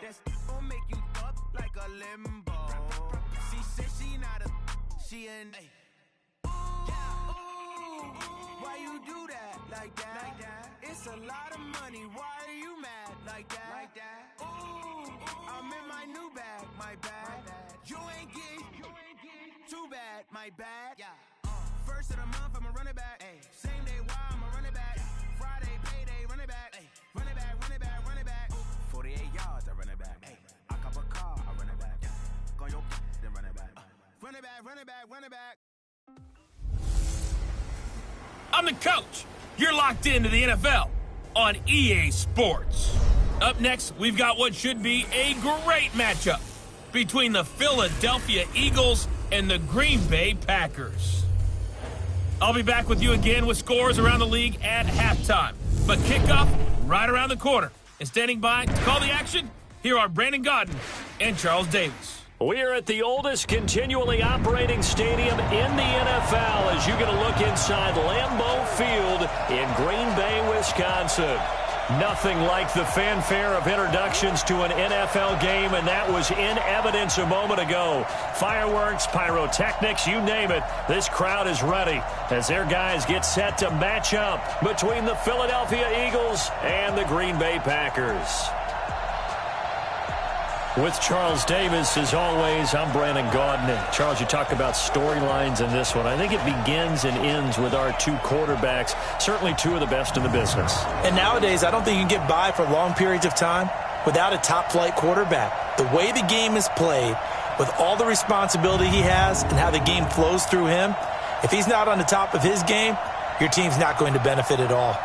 That's gon' make you up like a limbo. She said she not a, she an ooh, why you do that like that? It's a lot of money, why are you mad like that? Ooh, I'm in my new bag, my bad. You ain't get too bad, my bad. First of the month, I'ma run it back. Same day, why I'ma run it back. Friday, payday, run it back. Run it back, run it back, run it back. 48 yards, I run it back. I cop a car, I run it back. Go your then run it back. Run it back, run it back, run it back. I'm the coach. You're locked into the NFL on EA Sports. Up next, we've got what should be a great matchup between the Philadelphia Eagles and the Green Bay Packers. I'll be back with you again with scores around the league at halftime. But kickoff right around the corner. And standing by to call the action, here are Brandon Godden and Charles Davis. We're at the oldest continually operating stadium in the NFL as you get a look inside Lambeau Field in Green Bay, Wisconsin. Nothing like the fanfare of introductions to an NFL game, and that was in evidence a moment ago. Fireworks, pyrotechnics, you name it. This crowd is ready as their guys get set to match up between the Philadelphia Eagles and the Green Bay Packers. With Charles Davis, as always, I'm Brandon Gaudin. And Charles, you talk about storylines in this one. I think it begins and ends with our two quarterbacks, certainly two of the best in the business. And nowadays, I don't think you can get by for long periods of time without a top-flight quarterback. The way the game is played, with all the responsibility he has and how the game flows through him, if he's not on the top of his game, your team's not going to benefit at all.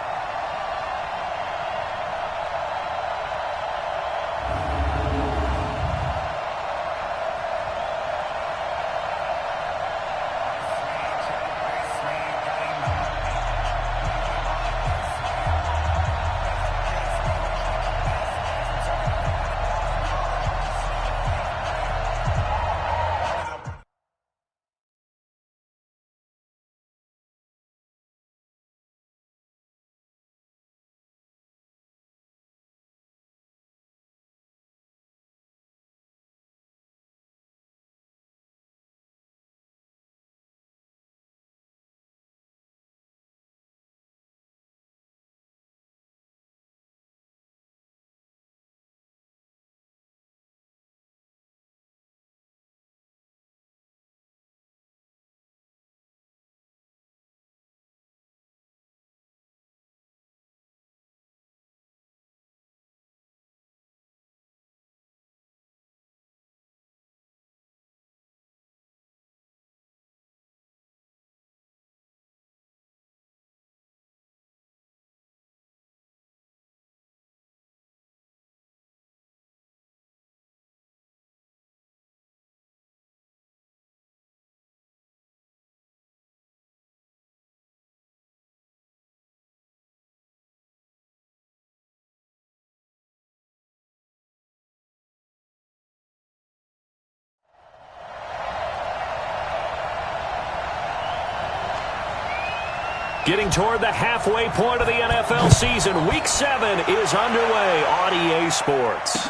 Getting toward the halfway point of the NFL season, Week 7 is underway on EA Sports.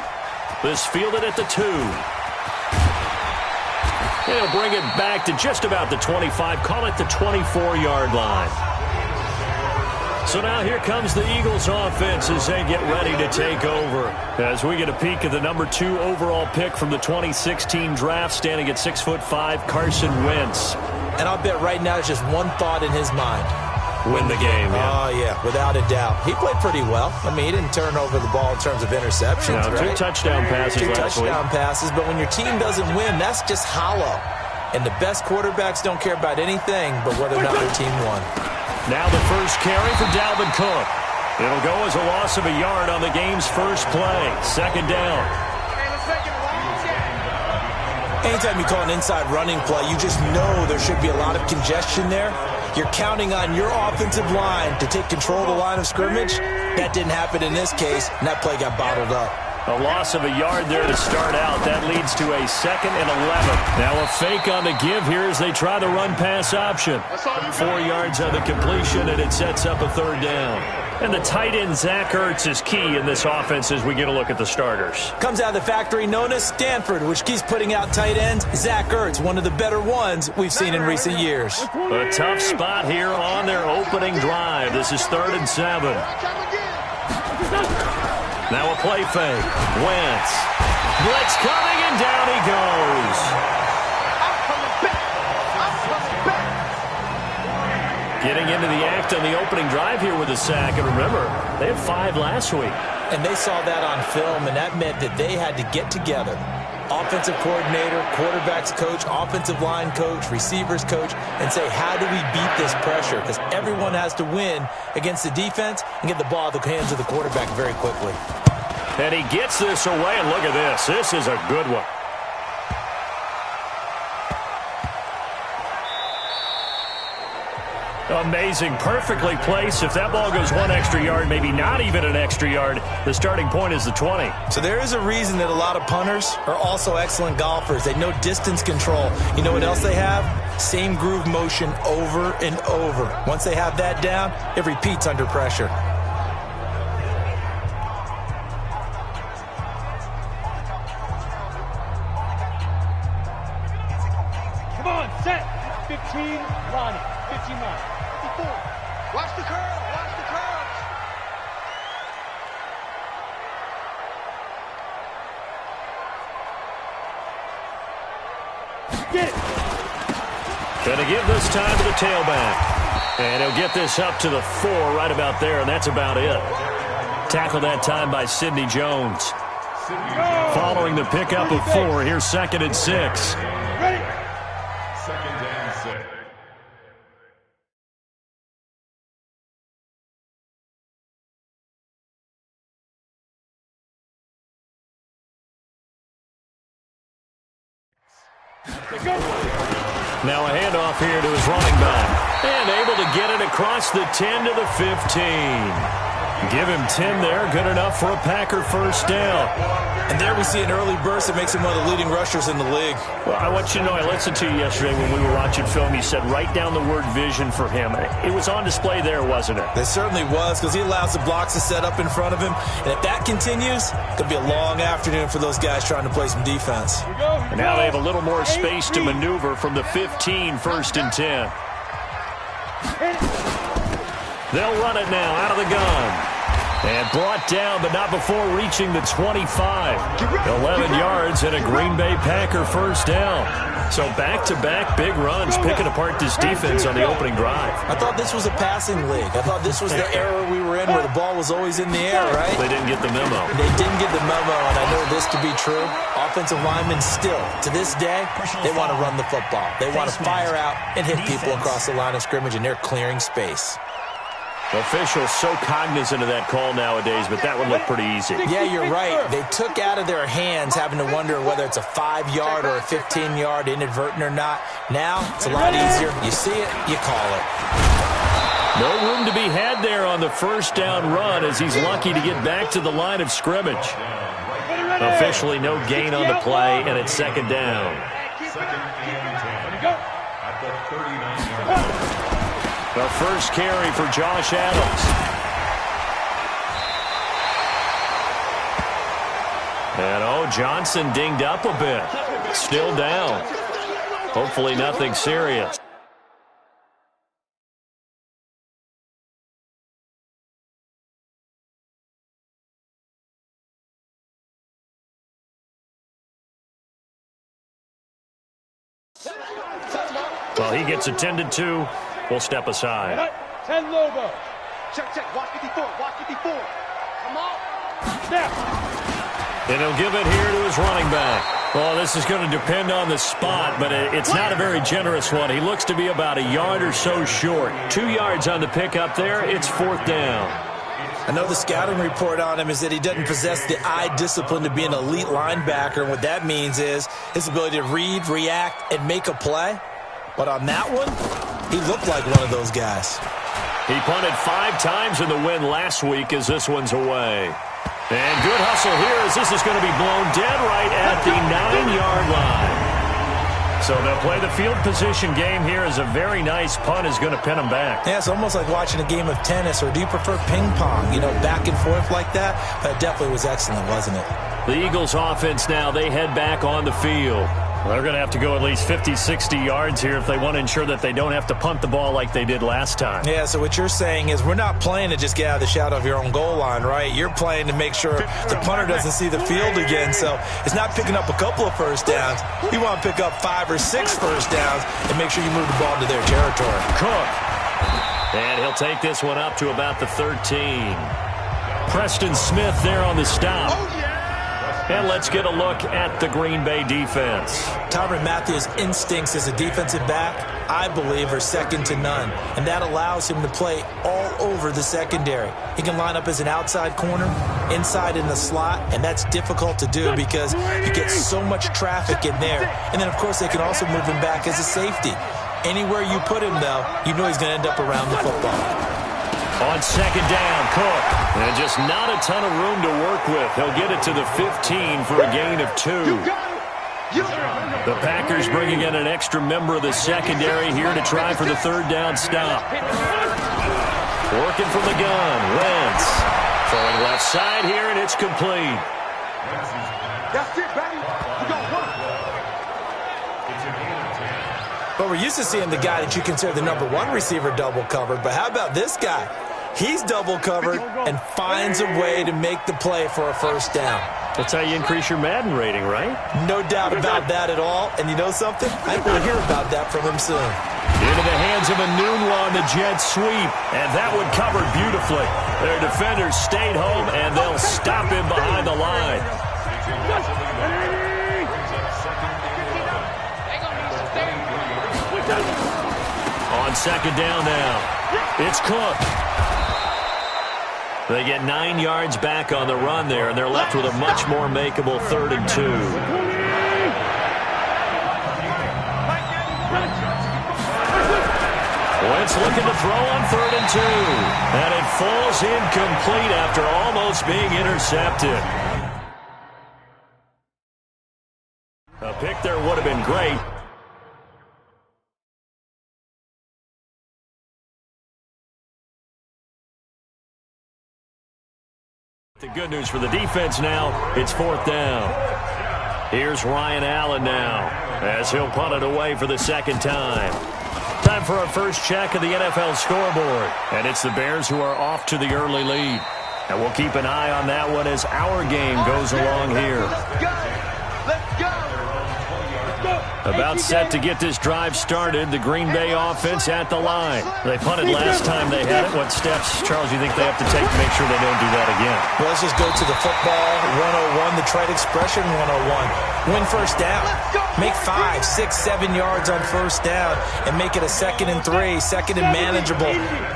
This fielded at the 2. They'll bring it back to just about the 25, call it the 24-yard line. So now here comes the Eagles offense as they get ready to take over. As we get a peek at the number 2 overall pick from the 2016 draft, standing at 6'5", Carson Wentz. And I'll bet right now there's just one thought in his mind. Win the game, yeah. Oh, yeah, without a doubt. He played pretty well. I mean, he didn't turn over the ball in terms of interceptions, no, right? 2 touchdown passes last week. 2 touchdown passes, but when your team doesn't win, that's just hollow. And the best quarterbacks don't care about anything but whether or not their team won. Now the first carry for Dalvin Cook. It'll go as a loss of a yard on the game's first play. Second down. Anytime you call an inside running play, you just know there should be a lot of congestion there. You're counting on your offensive line to take control of the line of scrimmage. That didn't happen in this case, and that play got bottled up. A loss of a yard there to start out. That leads to a 2nd and 11. Now a fake on the give here as they try the run-pass option. 4 yards on the completion, and it sets up a 3rd down. And the tight end, Zach Ertz, is key in this offense as we get a look at the starters. Comes out of the factory known as Stanford, which keeps putting out tight ends. Zach Ertz, one of the better ones we've seen in recent years. A tough spot here on their opening drive. This is 3rd and 7. Now a play fake. Wentz. Blitz coming, and down he goes. Getting into the act on the opening drive here with a sack. And remember, they had 5 last week. And they saw that on film, and that meant that they had to get together. Offensive coordinator, quarterbacks coach, offensive line coach, receivers coach, and say, how do we beat this pressure? Because everyone has to win against the defense and get the ball out of the hands of the quarterback very quickly. And he gets this away, and look at this. This is a good one. Amazing. Perfectly placed. If that ball goes 1 extra yard, maybe not even an extra yard, the starting point is the 20. So there is a reason that a lot of punters are also excellent golfers. They know distance control. You know what else they have? Same groove motion over and over. Once they have that down, it repeats under pressure. Come on, set. 15, Ronnie. 15 line. 54. Watch the curve. Watch the curve. Get it. Gonna give this time to the tailback. And he'll get this up to the 4 right about there, and that's about it. Tackled that time by Sidney Jones. Following the pickup of 4, here's 2nd and 6. Ready? 2nd and 6. Now a handoff here to his running back. And able to get it across the 10 to the 15. Give him 10 there. Good enough for a Packer first down. And there we see an early burst that makes him one of the leading rushers in the league. Well, I want you to know, I listened to you yesterday when we were watching film. You said write down the word vision for him. It was on display there, wasn't it? It certainly was, because he allows the blocks to set up in front of him. And if that continues, it could be a long afternoon for those guys trying to play some defense. And now they have a little more space to maneuver from the 15, 1st and 10. They'll run it now out of the gun. And brought down, but not before reaching the 25. 11 yards and a Green Bay Packer first down. So back-to-back big runs picking apart this defense on the opening drive. I thought this was a passing league. I thought this was the era we were in where the ball was always in the air, right? They didn't get the memo. They didn't get the memo, and I know this to be true. Offensive linemen still, to this day, they want to run the football. They want to fire out and hit people across the line of scrimmage, and they're clearing space. Officials so cognizant of that call nowadays, but that one looked pretty easy. Yeah, you're right. They took out of their hands having to wonder whether it's a 5-yard or a 15-yard inadvertent or not. Now, it's a lot easier. You see it, you call it. No room to be had there on the first down run as he's lucky to get back to the line of scrimmage. Officially no gain on the play, and it's 2nd down. 2nd and 10. At the 39-yard line. The first carry for Josh Adams. And, Johnson dinged up a bit. Still down. Hopefully nothing serious. Well, he gets attended to. We'll step aside. 10 Lobo. Check. Watch 54. Watch 54. Come on. Snap. And he'll give it here to his running back. Well, this is going to depend on the spot, but it's not a very generous one. He looks to be about a yard or so short. 2 yards on the pickup there. It's 4th down. I know the scouting report on him is that he doesn't possess the eye discipline to be an elite linebacker. And what that means is his ability to read, react, and make a play. But on that one, he looked like one of those guys. He punted 5 times in the win last week as this one's away. And good hustle here as this is going to be blown dead right at the 9-yard line. So they'll play the field position game here as a very nice punt is going to pin them back. Yeah, it's almost like watching a game of tennis, or do you prefer ping pong? You know, back and forth like that? That definitely was excellent, wasn't it? The Eagles offense now, they head back on the field. They're going to have to go at least 50, 60 yards here if they want to ensure that they don't have to punt the ball like they did last time. Yeah, so what you're saying is we're not playing to just get out of the shadow of your own goal line, right? You're playing to make sure the punter doesn't see the field again. So it's not picking up a couple of first downs. You want to pick up 5 or 6 first downs and make sure you move the ball into their territory. Cook. And he'll take this one up to about the 13. Preston Smith there on the stop. And let's get a look at the Green Bay defense. Tyrann Mathieu's instincts as a defensive back, I believe, are second to none. And that allows him to play all over the secondary. He can line up as an outside corner, inside in the slot, and that's difficult to do because you get so much traffic in there. And then, of course, they can also move him back as a safety. Anywhere you put him, though, you know he's going to end up around the football. On second down, Cook. And just not a ton of room to work with. He'll get it to the 15 for a gain of 2. The Packers bringing in an extra member of the secondary here to try for the third down stop. Working from the gun, Wentz. Throwing left side here, and it's complete. That's it, baby. You got one. But we're used to seeing the guy that you consider the number 1 receiver double covered. But how about this guy? He's double covered and finds a way to make the play for a first down. That's how you increase your Madden rating, right? No doubt about that at all. And you know something? I think we'll hear about that from him soon. Into the hands of Enunwa on the jet sweep. And that one covered beautifully. Their defenders stayed home, and they'll stop him behind the line. On second down now, it's Cook. They get 9 yards back on the run there, and they're left with a much more makeable 3rd and 2. Wentz looking to throw on 3rd and 2. And it falls incomplete after almost being intercepted. A pick there would have been great. The good news for the defense now, it's 4th down. Here's Ryan Allen now as he'll punt it away for the second time. Time for our first check of the NFL scoreboard. And it's the Bears who are off to the early lead. And we'll keep an eye on that one as our game goes along here. Let's go. About set to get this drive started. The Green Bay offense at the line. They punted last time they had it. What steps, Charles, you think they have to take to make sure they don't do that again? Well, let's just go to the football 101, the trade expression 101. Win first down. Make 5, 6, 7 yards on first down and make it a 2nd and 3, 2nd and manageable.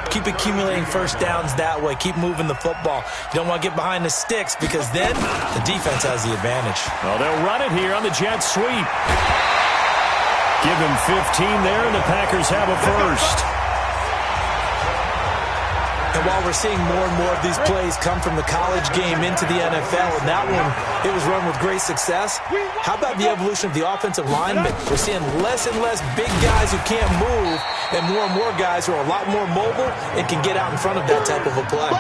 Keep accumulating first downs that way. Keep moving the football. You don't want to get behind the sticks because then the defense has the advantage. Well, they'll run it here on the jet sweep. Give him 15 there, and the Packers have a first. And while we're seeing more and more of these plays come from the college game into the NFL, and that one, it was run with great success, how about the evolution of the offensive linemen? We're seeing less and less big guys who can't move, and more guys who are a lot more mobile and can get out in front of that type of a play.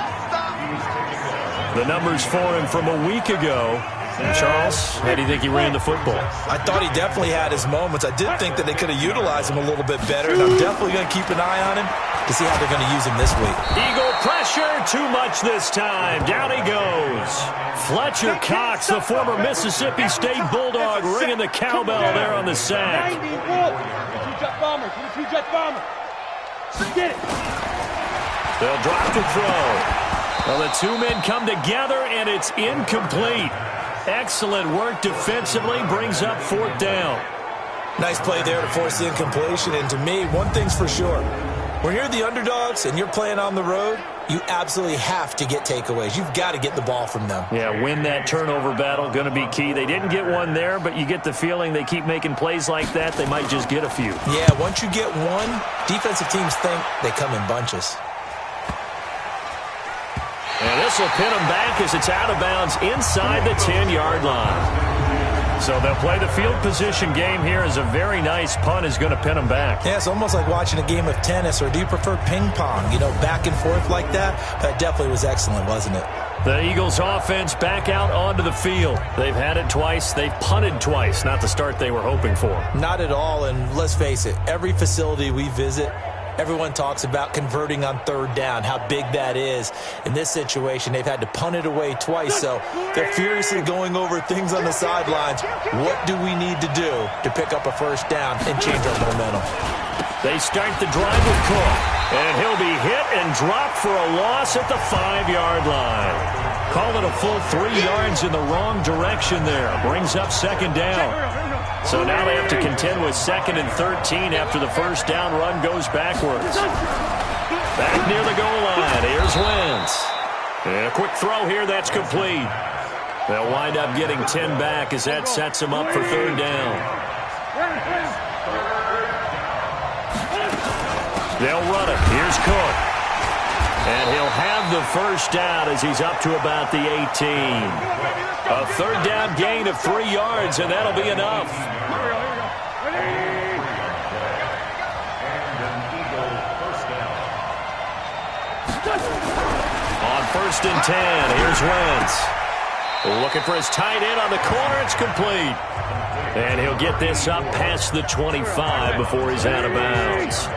The numbers for him from a week ago. Charles, how do you think he ran the football? I thought he definitely had his moments. I did think that they could have utilized him a little bit better, and I'm definitely going to keep an eye on him to see how they're going to use him this week. Eagle pressure, too much this time. Down he goes. Fletcher Cox, the former Mississippi State Bulldog, ringing the cowbell there on the sack. They'll drop the throw. Well, the two men come together, and it's incomplete. Excellent work defensively, brings up 4th down. Nice play there to force the incompletion, and to me, one thing's for sure. When you're the underdogs and you're playing on the road, you absolutely have to get takeaways. You've got to get the ball from them. Yeah, win that turnover battle, going to be key. They didn't get one there, but you get the feeling they keep making plays like that, they might just get a few. Yeah, once you get one, defensive teams think they come in bunches. And this will pin them back as it's out of bounds inside the 10-yard line. So they'll play the field position game here as a very nice punt is going to pin them back. Yeah, it's almost like watching a game of tennis, or do you prefer ping pong? You know, back and forth like that? That definitely was excellent, wasn't it? The Eagles offense back out onto the field. They've had it twice. They've punted twice. Not the start they were hoping for. Not at all, and let's face it, every facility we visit, everyone talks about converting on third down, how big that is. In this situation, they've had to punt it away twice, so they're furiously going over things on the sidelines. What do we need to do to pick up a first down and change our momentum? They start the drive with Cook, and he'll be hit and dropped for a loss at the 5-yard line. Call it a full 3 yards in the wrong direction there. Brings up second down. So now they have to contend with 2nd and 13 after the first down run goes backwards. Back near the goal line. Here's Wentz. And a quick throw here that's complete. They'll wind up getting 10 back as that sets them up for third down. They'll run it. Here's Cook. And he'll have the first down as he's up to about the 18. A third down gain of 3 yards, and that'll be enough. On 1st and 10, here's Wentz. Looking for his tight end on the corner. It's complete. And he'll get this up past the 25 before he's out of bounds.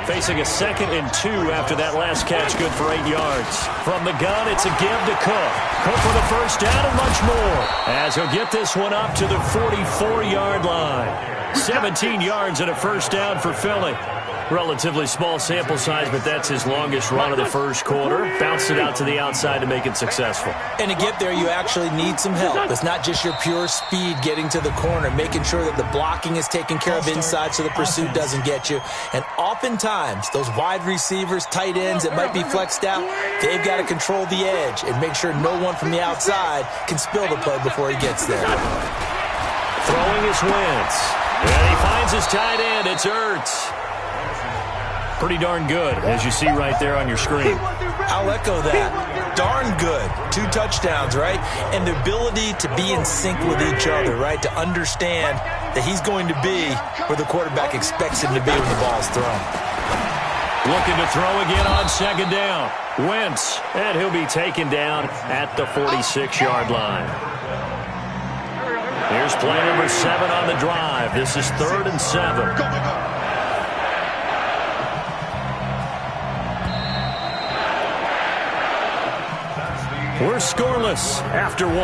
Facing a 2nd and 2 after that last catch, good for 8 yards. From the gun, it's a give to Cook. Cook for the first down and much more, as he'll get this one up to the 44-yard line. 17 yards and a first down for Philly. Relatively small sample size, but that's his longest run of the first quarter. Bounced it out to the outside to make it successful. And to get there, you actually need some help. It's not just your pure speed getting to the corner, making sure that the blocking is taken care of inside so the pursuit doesn't get you. And oftentimes, those wide receivers, tight ends that might be flexed out, they've got to control the edge and make sure no one from the outside can spill the play before he gets there. Throwing is Wentz. And he finds his tight end. It's Ertz. Pretty darn good, as you see right there on your screen. I'll echo that. Darn good. 2 touchdowns, right? And the ability to be in sync with each other, right? To understand that he's going to be where the quarterback expects him to be when the ball's thrown. Looking to throw again on 2nd down. Wentz, and he'll be taken down at the 46-yard line. Here's play number 7 on the drive. This is 3rd and 7. We're scoreless after 1.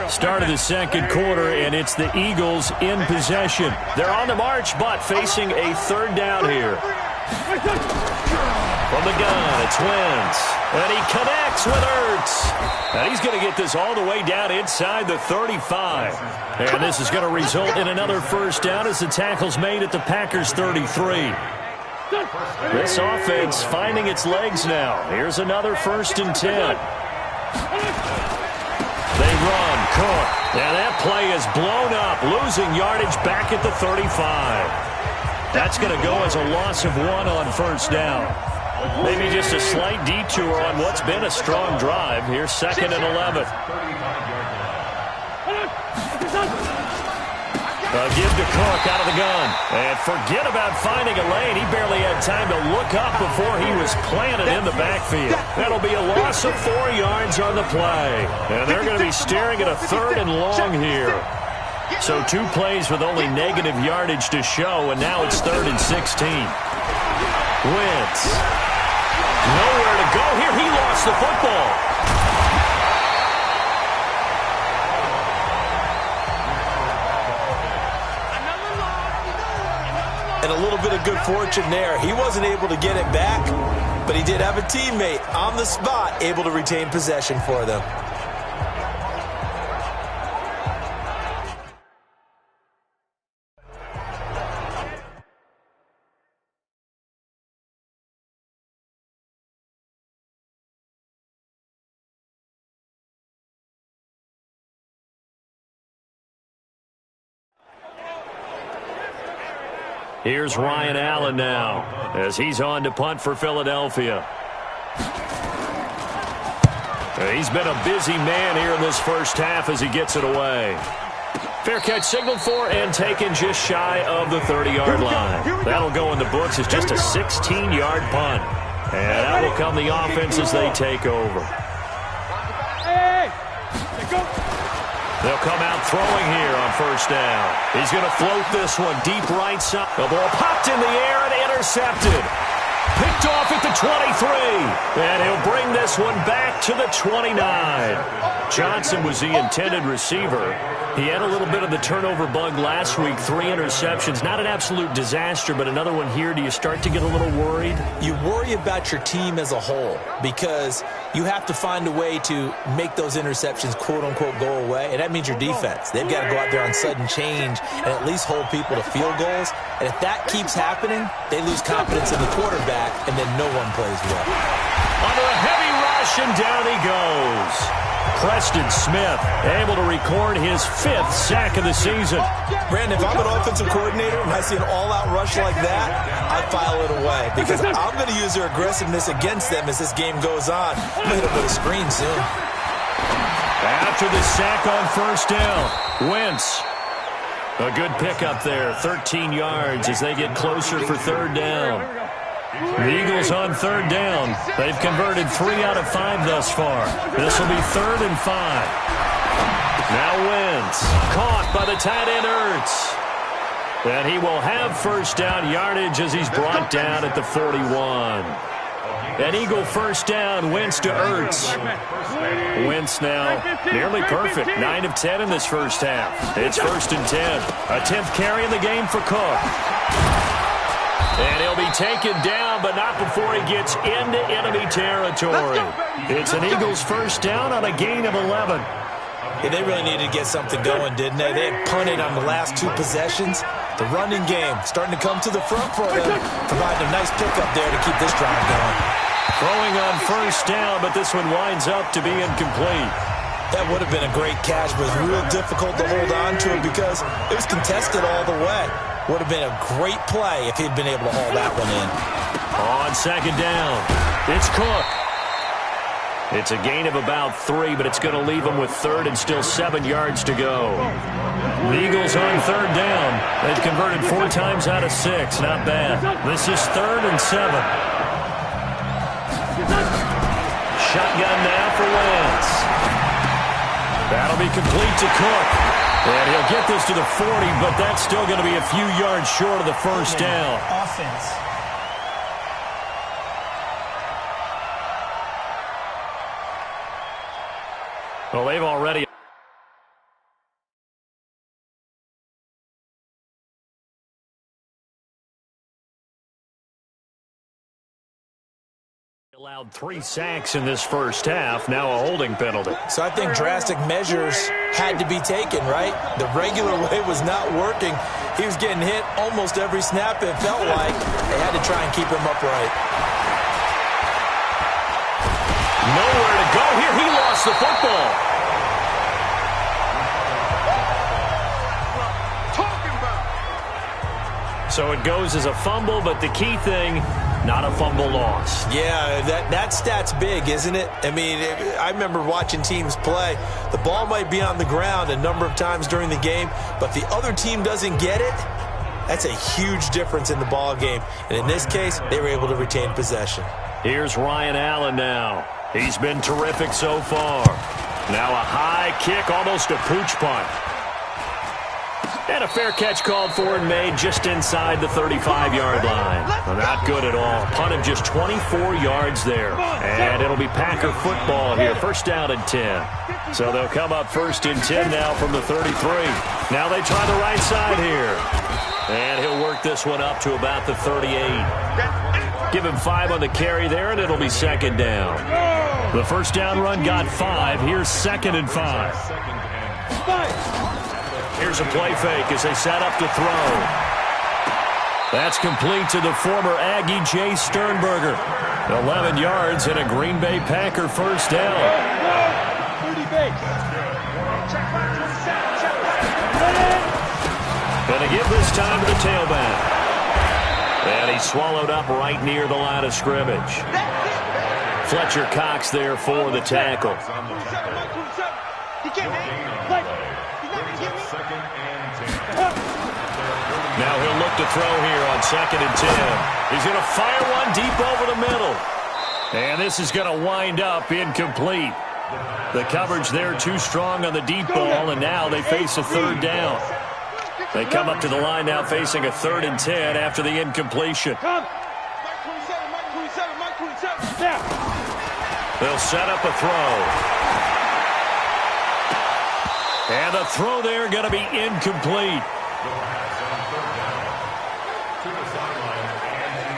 Start of the 2nd quarter, and it's the Eagles in possession. They're on the march, but facing a 3rd down here. From the gun, it's Wentz. And he connects with Ertz. And he's going to get this all the way down inside the 35. And this is going to result in another first down as the tackle's made at the Packers' 33. This offense finding its legs now. Here's another 1st and 10. They run, Cook. And that play is blown up, losing yardage back at the 35. That's going to go as a loss of 1 on first down. Maybe just a slight detour on what's been a strong drive. Here's 2nd and 11. Give to Cook out of the gun. And forget about finding a lane. He barely had time to look up before he was planted in the backfield. That'll be a loss of 4 yards on the play. And they're going to be staring at a 3rd and long here. So 2 plays with only negative yardage to show, and now it's 3rd and 16. Wentz. Nowhere to go here. He lost the football. And a little bit of good fortune there. He wasn't able to get it back, but he did have a teammate on the spot able to retain possession for them. Here's Ryan Allen now as he's on to punt for Philadelphia. He's been a busy man here in this first half as he gets it away. Fair catch signaled for and taken just shy of the 30-yard line. That'll go in the books as just a 16-yard punt. And that will come the offense as they take over. They'll come out throwing here on first down. He's going to float this one deep right side. The ball popped in the air and intercepted. Picked off at the 23. And he'll bring this one back to the 29. Johnson was the intended receiver. He had a little bit of the turnover bug last week, 3 interceptions. Not an absolute disaster, but another one here. Do you start to get a little worried? You worry about your team as a whole because you have to find a way to make those interceptions, quote-unquote, go away, and that means your defense. They've got to go out there on sudden change and at least hold people to field goals. And if that keeps happening, they lose confidence in the quarterback, and then no one plays well. Under a heavy rush, and down he goes. Preston Smith able to record his 5th sack of the season. Brandon, if I'm an offensive coordinator and I see an all-out rush like that, I file it away because I'm going to use their aggressiveness against them as this game goes on. I'm going to hit them with a screen soon. After the sack on first down, Wentz. A good pickup there, 13 yards as they get closer for third down. The Eagles on third down. They've converted 3 out of 5 thus far. This will be 3rd and 5. Now Wentz, caught by the tight end Ertz. And he will have first down yardage as he's brought down at the 41. An Eagle first down, Wentz to Ertz. Wentz now nearly perfect, 9 of 10 in this first half. It's 1st and 10. A 10th carry in the game for Cook. And he'll be taken down, but not before he gets into enemy territory. It's an Eagles first down on a gain of 11. Yeah, they really needed to get something going, didn't they? They had punted on the last 2 possessions. The running game starting to come to the front for them, providing a nice pickup there to keep this drive going. Throwing on first down, but this one winds up to be incomplete. That would have been a great catch, but it was real difficult to hold on to it because it was contested all the way. Would have been a great play if he'd been able to haul that one in. On second down, it's Cook. It's a gain of about 3, but it's going to leave him with 3rd and still 7 yards to go. The Eagles on third down. They've converted 4 times out of 6. Not bad. This is 3rd and 7. Shotgun now for Wentz. That'll be complete to Cook. And he'll get this to the 40, but that's still going to be a few yards short of the first down. Offense. Well, they've already allowed 3 sacks in this first half, now a holding penalty. So I think drastic measures had to be taken, right? The regular way was not working. He was getting hit almost every snap, it felt like. They had to try and keep him upright. Nowhere to go here. He lost the football. So it goes as a fumble, but the key thing, not a fumble loss. Yeah, that stat's big, isn't it? I mean, I remember watching teams play. The ball might be on the ground a number of times during the game, but the other team doesn't get it. That's a huge difference in the ball game. And in this case, they were able to retain possession. Here's Ryan Allen now. He's been terrific so far. Now a high kick, almost a pooch punt. And a fair catch called for and made just inside the 35-yard line. Well, not good at all. Punt of just 24 yards there. And it'll be Packer football here. First down and 10. So they'll come up 1st and 10 now from the 33. Now they try the right side here. And he'll work this one up to about the 38. Give him 5 on the carry there, and it'll be 2nd down. The first down run got 5. Here's 2nd and 5. Here's a play fake as they set up to throw. That's complete to the former Aggie Jay Sternberger. 11 yards and a Green Bay Packer first down. Gonna give this time to the tailback. And he's swallowed up right near the line of scrimmage. Fletcher Cox there for the tackle. Now he'll look to throw here on 2nd and 10. He's going to fire one deep over the middle. And this is going to wind up incomplete. The coverage there too strong on the deep ball, and now they face a 3rd down. They come up to the line now facing a 3rd and 10 after the incompletion. They'll set up a throw. And the throw there going to be incomplete.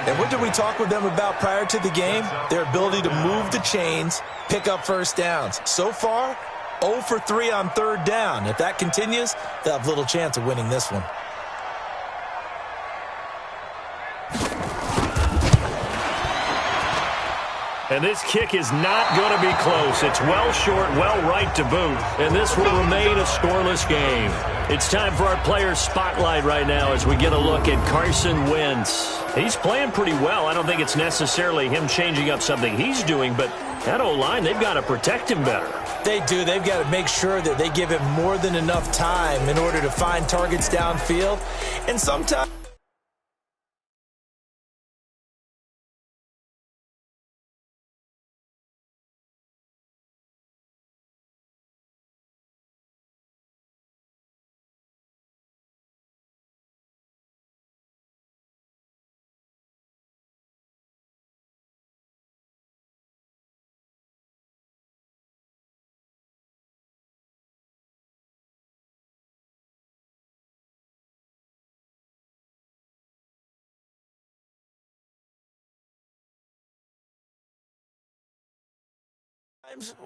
And what did we talk with them about prior to the game? Their ability to move the chains, pick up first downs. So far, 0 for 3 on 3rd down. If that continues, they'll have little chance of winning this one. And this kick is not going to be close. It's well short, well right to boot. And this will remain a scoreless game. It's time for our player spotlight right now as we get a look at Carson Wentz. He's playing pretty well. I don't think it's necessarily him changing up something he's doing, but that O-line, they've got to protect him better. They do. They've got to make sure that they give him more than enough time in order to find targets downfield. And sometimes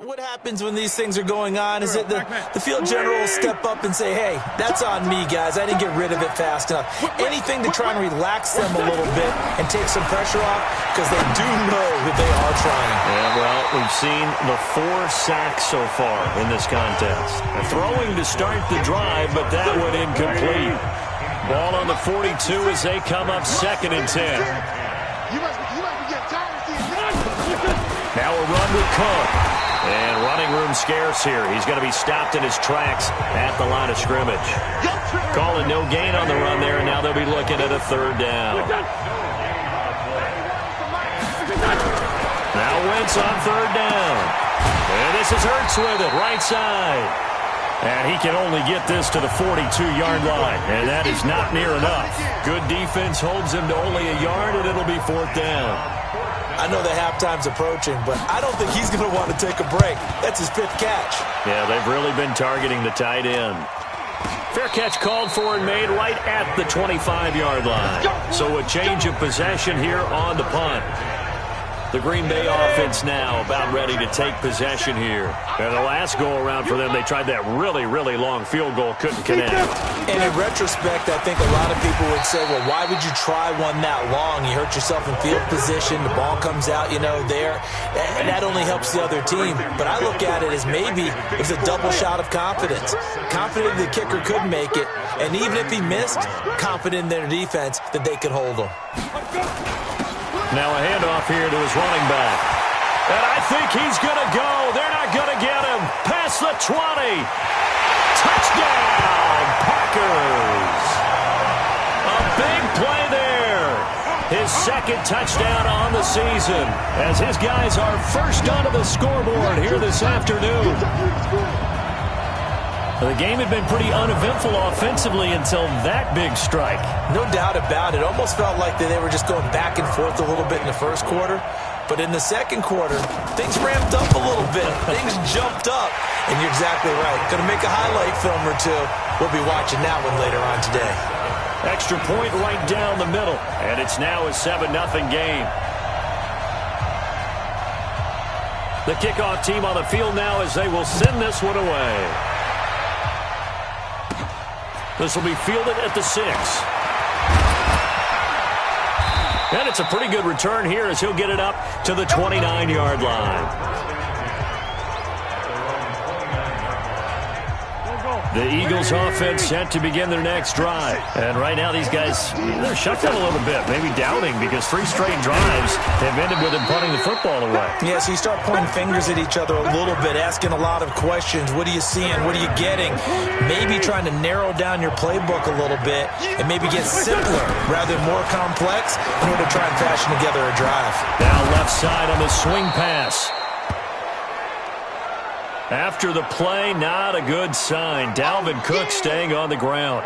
what happens when these things are going on is that the field general will step up and say, hey, that's on me, guys. I didn't get rid of it fast enough. Anything to try and relax them a little bit and take some pressure off because they do know that they are trying. Yeah, well, we've seen the 4 sacks so far in this contest. Throwing to start the drive, but that one incomplete. Ball on the 42 as they come up 2nd and 10. Now a run with Cook. And running room scarce here. He's going to be stopped in his tracks at the line of scrimmage. Calling no gain on the run there, and now they'll be looking at a 3rd down. Now Wentz on 3rd down. And this is Hurts with it, right side. And he can only get this to the 42-yard line, and that is not near enough. Good defense holds him to only a yard, and it'll be 4th down. I know the halftime's approaching, but I don't think he's going to want to take a break. That's his 5th catch. Yeah, they've really been targeting the tight end. Fair catch called for and made right at the 25-yard line. So a change of possession here on the punt. The Green Bay offense now about ready to take possession here. And the last go-around for them, they tried that really, really long field goal, couldn't connect. And in retrospect, I think a lot of people would say, well, why would you try one that long? You hurt yourself in field position, the ball comes out, there, and that only helps the other team. But I look at it as maybe it was a double shot of confidence. Confident the kicker could make it, and even if he missed, confident in their defense that they could hold him. Now a handoff here to his running back. And I think he's going to go. They're not going to get him. Past the 20. Touchdown, Packers. A big play there. His 2nd touchdown on the season as his guys are first onto the scoreboard here this afternoon. The game had been pretty uneventful offensively until that big strike. No doubt about it. Almost felt like they were just going back and forth a little bit in the first quarter. But in the second quarter, things ramped up a little bit. Things jumped up. And you're exactly right. Going to make a highlight film or two. We'll be watching that one later on today. Extra point right down the middle. And it's now a 7-0 game. The kickoff team on the field now as they will send this one away. This will be fielded at the 6. And it's a pretty good return here as he'll get it up to the 29-yard line. The Eagles offense set to begin their next drive. And right now these guys, they're shut down a little bit, maybe doubting, because 3 straight drives have ended with them punting the football away. Yeah, so you start pointing fingers at each other a little bit, asking a lot of questions. What are you seeing? What are you getting? Maybe trying to narrow down your playbook a little bit and maybe get simpler rather than more complex in order to try and fashion together a drive. Now left side on the swing pass. After the play, not a good sign. Dalvin Cook staying on the ground.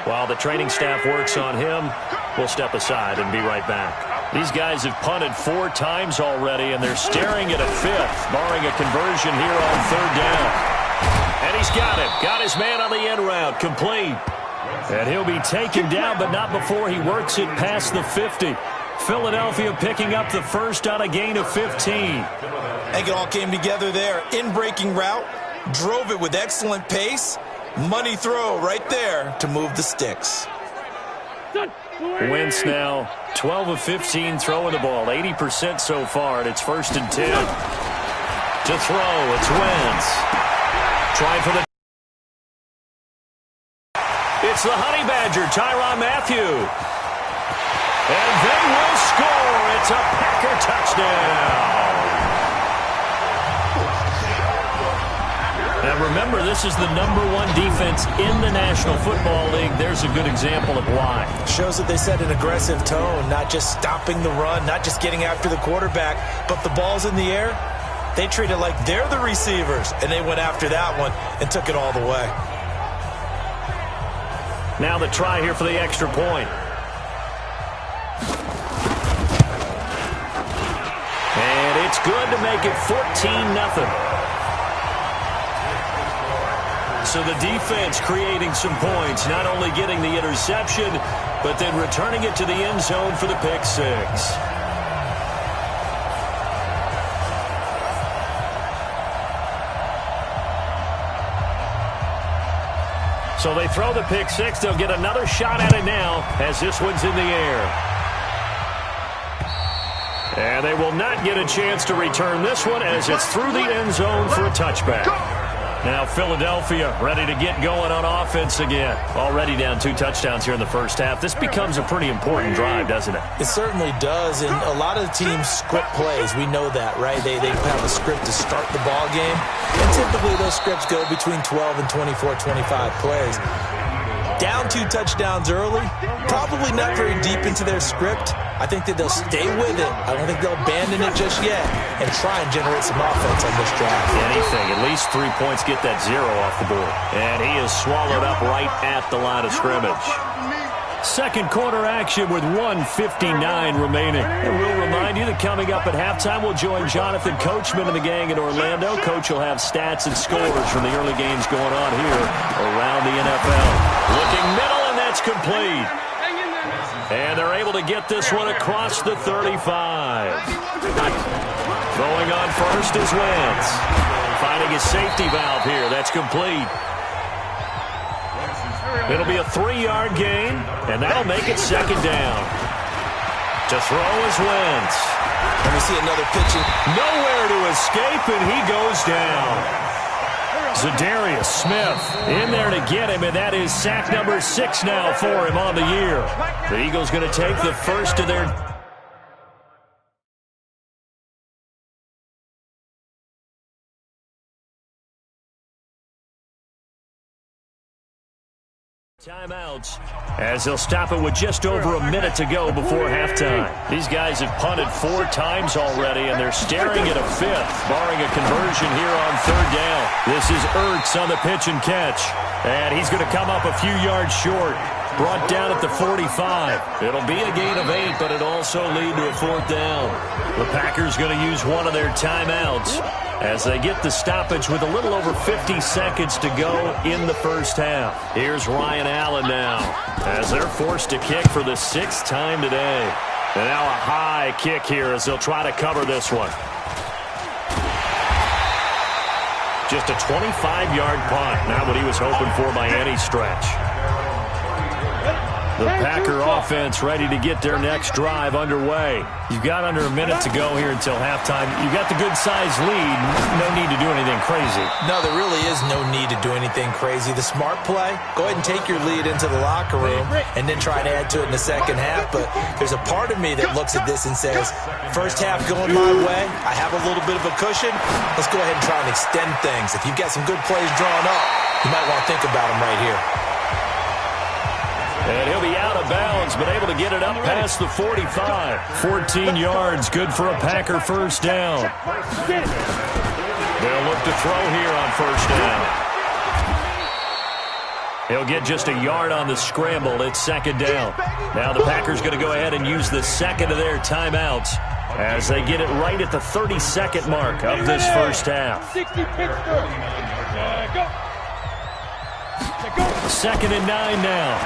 While the training staff works on him, we'll step aside and be right back. These guys have punted 4 times already, and they're staring at a 5th, barring a conversion here on 3rd down. And he's got him. Got his man on the end route. Complete. And he'll be taken down, but not before he works it past the 50. Philadelphia picking up the first on a gain of 15. I think it all came together there. In-breaking route, drove it with excellent pace. Money throw right there to move the sticks. Wentz now 12 of 15 throwing the ball, 80% so far, and it's 1st and 10. To throw, it's Wentz. Trying for the... It's the Honey Badger, Tyrann Mathieu. And they will score. It's a Packer touchdown. Now remember, this is the #1 defense in the National Football League. There's a good example of why. Shows that they set an aggressive tone, not just stopping the run, not just getting after the quarterback, but the ball's in the air. They treat it like they're the receivers, and they went after that one and took it all the way. Now the try here for the extra point. And it's good to make it 14-0. So the defense creating some points, not only getting the interception, but then returning it to the end zone for the pick 6. So they throw the pick 6. They'll get another shot at it now as this one's in the air. And they will not get a chance to return this one as it's through the end zone for a touchback. Now Philadelphia ready to get going on offense again. Already down 2 touchdowns here in the first half. This becomes a pretty important drive, doesn't it? It certainly does, and a lot of the teams script plays. We know that, right? They have a script to start the ball game, and typically those scripts go between 12 and 24, 25 plays. Down 2 touchdowns early, probably not very deep into their script. I think that they'll stay with it. I don't think they'll abandon it just yet and try and generate some offense on this drive. Anything, at least 3 points, get that 0 off the board. And he is swallowed up right at the line of scrimmage. Second quarter action with 1:59 remaining. And we'll remind you that coming up at halftime, we'll join Jonathan Coachman and the gang in Orlando. Coach will have stats and scores from the early games going on here around the NFL. Looking middle, and that's complete. And they're able to get this one across the 35. Going on first is Wentz. Finding his safety valve here. That's complete. It'll be a 3-yard gain, and that'll make it 2nd down. To throw is Wentz. Let me see another pitching. Nowhere to escape, and he goes down. Zadarius Smith in there to get him, and that is sack number 6 now for him on the year. The Eagles going to take the first of their timeouts as they'll stop it with just over a minute to go before halftime. These guys have punted 4 times already, and they're staring at a 5th, barring a conversion here on 3rd down. This is Ertz on the pitch and catch, and he's going to come up a few yards short. Brought down at the 45. It'll be a gain of 8, but it'll also lead to a 4th down. The Packers going to use one of their timeouts as they get the stoppage with a little over 50 seconds to go in the first half. Here's Ryan Allen now as they're forced to kick for the 6th time today. And now a high kick here as they'll try to cover this one. Just a 25-yard punt, not what he was hoping for by any stretch. The Packer offense ready to get their next drive underway. You've got under a minute to go here until halftime. You've got the good-sized lead. No need to do anything anything crazy. No, there really is no need to do anything crazy. The smart play, go ahead and take your lead into the locker room and then try to add to it in the second half. But there's a part of me that looks at this and says, first half going my way, I have a little bit of a cushion. Let's go ahead and try and extend things. If you've got some good plays drawn up, you might want to think about them right here. And he'll be out of bounds, but able to get it up past the 45. 14 yards, good for a Packer first down. They'll look to throw here on first down. He'll get just a yard on the scramble. It's second down. Now the Packers going to go ahead and use the second of their timeouts as they get it right at the 32nd mark of this first half. 60 Pittsburgh. Go. 2nd and 9 now.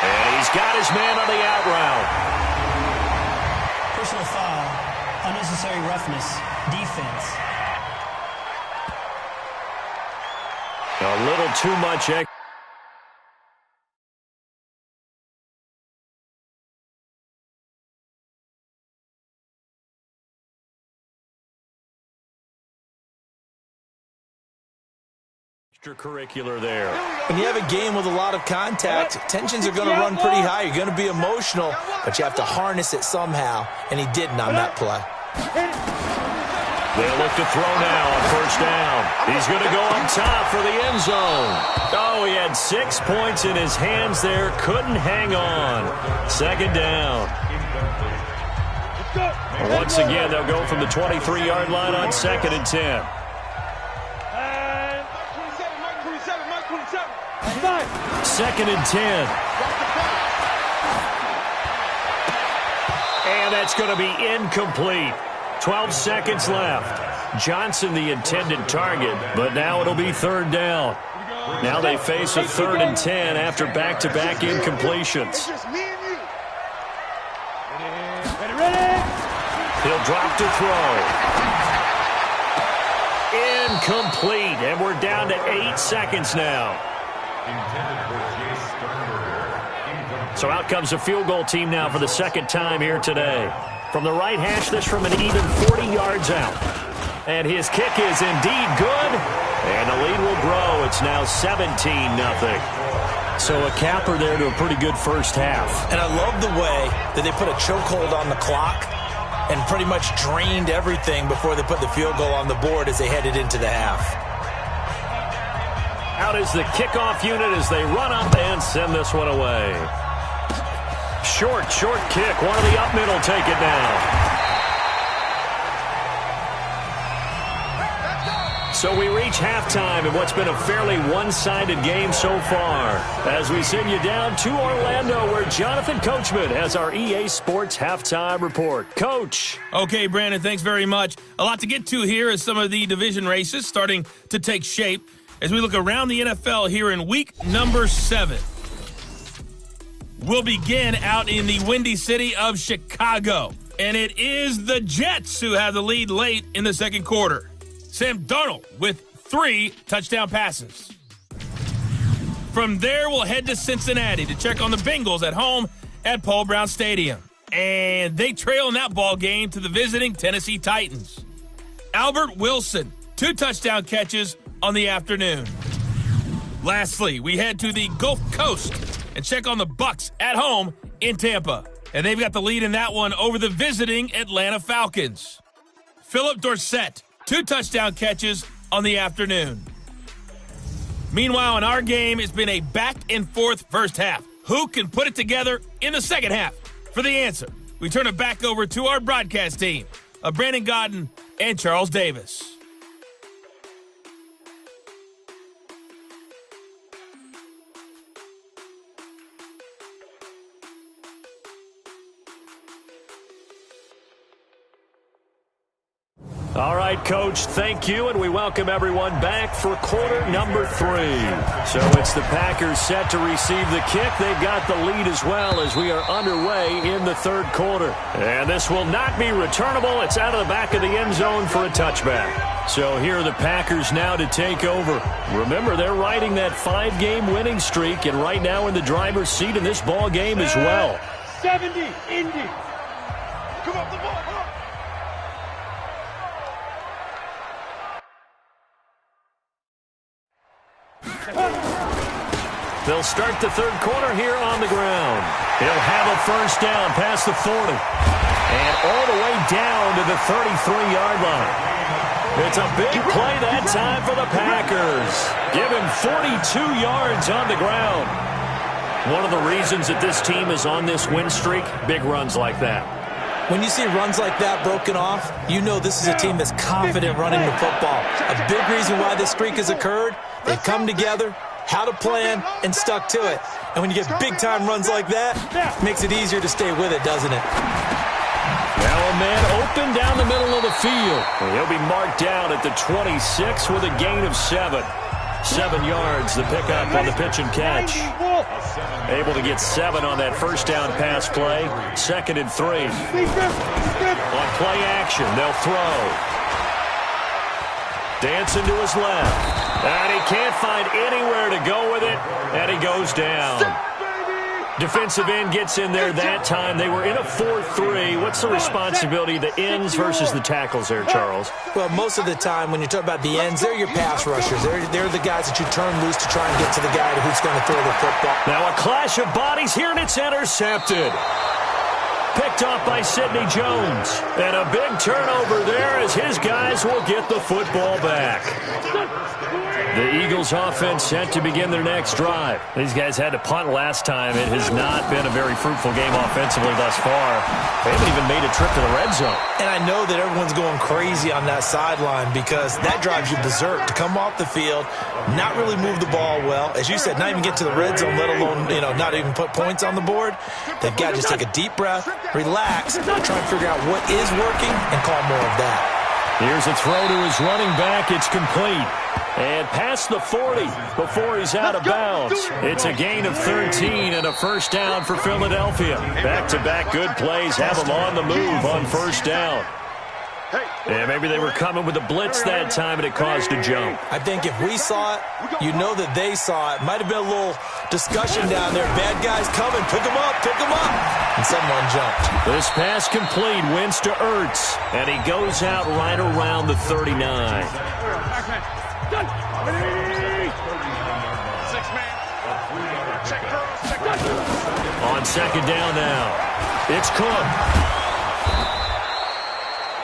And he's got his man on the out route. Personal foul, unnecessary roughness, defense. A little too much extracurricular there. When you have a game with a lot of contact, tensions are going to run pretty high. You're going to be emotional, but you have to harness it somehow, and he didn't on that play. They'll look to throw now on first down. He's going to go up top for the end zone. Oh, he had 6 points in his hands there. Couldn't hang on. Second down. Once again, they'll go from the 23-yard line on 2nd and 10. Second and 10. And that's going to be incomplete. 12 seconds left. Johnson the intended target, but now it'll be third down. Now they face a 3rd and 10 after back-to-back incompletions. He'll drop to throw. Incomplete, and we're down to 8 seconds now. So out comes a field goal team now for the second time here today. From the right hash, this from an even 40 yards out. And his kick is indeed good. And the lead will grow. It's now 17-0. So a capper there to a pretty good first half. And I love the way that they put a chokehold on the clock and pretty much drained everything before they put the field goal on the board as they headed into the half. Out is the kickoff unit as they run up and send this one away. Short kick. One of the up middle take it down. So we reach halftime in what's been a fairly one-sided game so far. As we send you down to Orlando where Jonathan Coachman has our EA Sports Halftime Report. Coach. Okay, Brandon, thanks very much. A lot to get to here as some of the division races starting to take shape as we look around the NFL here in week number 7. We'll begin out in the Windy City of Chicago. And it is the Jets who have the lead late in the second quarter. Sam Darnold with 3 touchdown passes. From there, we'll head to Cincinnati to check on the Bengals at home at Paul Brown Stadium. And they trail in that ball game to the visiting Tennessee Titans. Albert Wilson, 2 touchdown catches on the afternoon. Lastly, we head to the Gulf Coast and check on the Bucs at home in Tampa. And they've got the lead in that one over the visiting Atlanta Falcons. Philip Dorsett, 2 touchdown catches on the afternoon. Meanwhile, in our game, it's been a back-and-forth first half. Who can put it together in the second half? For the answer, we turn it back over to our broadcast team of Brandon Godden and Charles Davis. All right, Coach, thank you, and we welcome everyone back for quarter number 3. So it's the Packers set to receive the kick. They've got the lead as well as we are underway in the third quarter. And this will not be returnable. It's out of the back of the end zone for a touchback. So here are the Packers now to take over. Remember, they're riding that 5-game winning streak, and right now in the driver's seat in this ball game as well. 70, Indy. Come up the ball. They'll start the third quarter here on the ground. He'll have a first down past the 40. And all the way down to the 33-yard line. It's a big play that time for the Packers. Give him 42 yards on the ground. One of the reasons that this team is on this win streak, big runs like that. When you see runs like that broken off, you know this is a team that's confident running the football. A big reason why this streak has occurred, they've come together, had a plan, and stuck to it. And when you get big-time runs like that, it makes it easier to stay with it, doesn't it? Now a man open down the middle of the field. He'll be marked down at the 26 with a gain of 7. 7 yards, the pickup on the pitch and catch. Able to get 7 on that first down pass play. 2nd and 3. On play action, they'll throw. Dancing to his left. And he can't find anywhere to go with it. And he goes down. Defensive end gets in there that time. They were in a 4-3. What's the responsibility of the ends versus the tackles there, Charles? Well, most of the time when you talk about the ends, they're your pass rushers. They're the guys that you turn loose to try and get to the guy who's going to throw the football. Now a clash of bodies here, and it's intercepted. Picked off by Sidney Jones. And a big turnover there as his guys will get the football back. The Eagles offense set to begin their next drive. These guys had to punt last time. It has not been a very fruitful game offensively thus far. They haven't even made a trip to the red zone. And I know that everyone's going crazy on that sideline because that drives you berserk to come off the field, not really move the ball well. As you said, not even get to the red zone, let alone, not even put points on the board. They've got to just take a deep breath, relax, try and figure out what is working and call more of that. Here's a throw to his running back. It's complete. And past the 40 before he's out of bounds. It's a gain of 13 and a first down for Philadelphia. Back-to-back good plays have them on the move on first down. Yeah, maybe they were coming with a blitz that time and it caused a jump. I think if we saw it, you know that they saw it. Might have been a little discussion down there. Bad guys coming. Pick them up. And someone jumped. This pass complete. Wins to Ertz. And he goes out right around the 39. On second down now. It's Cook.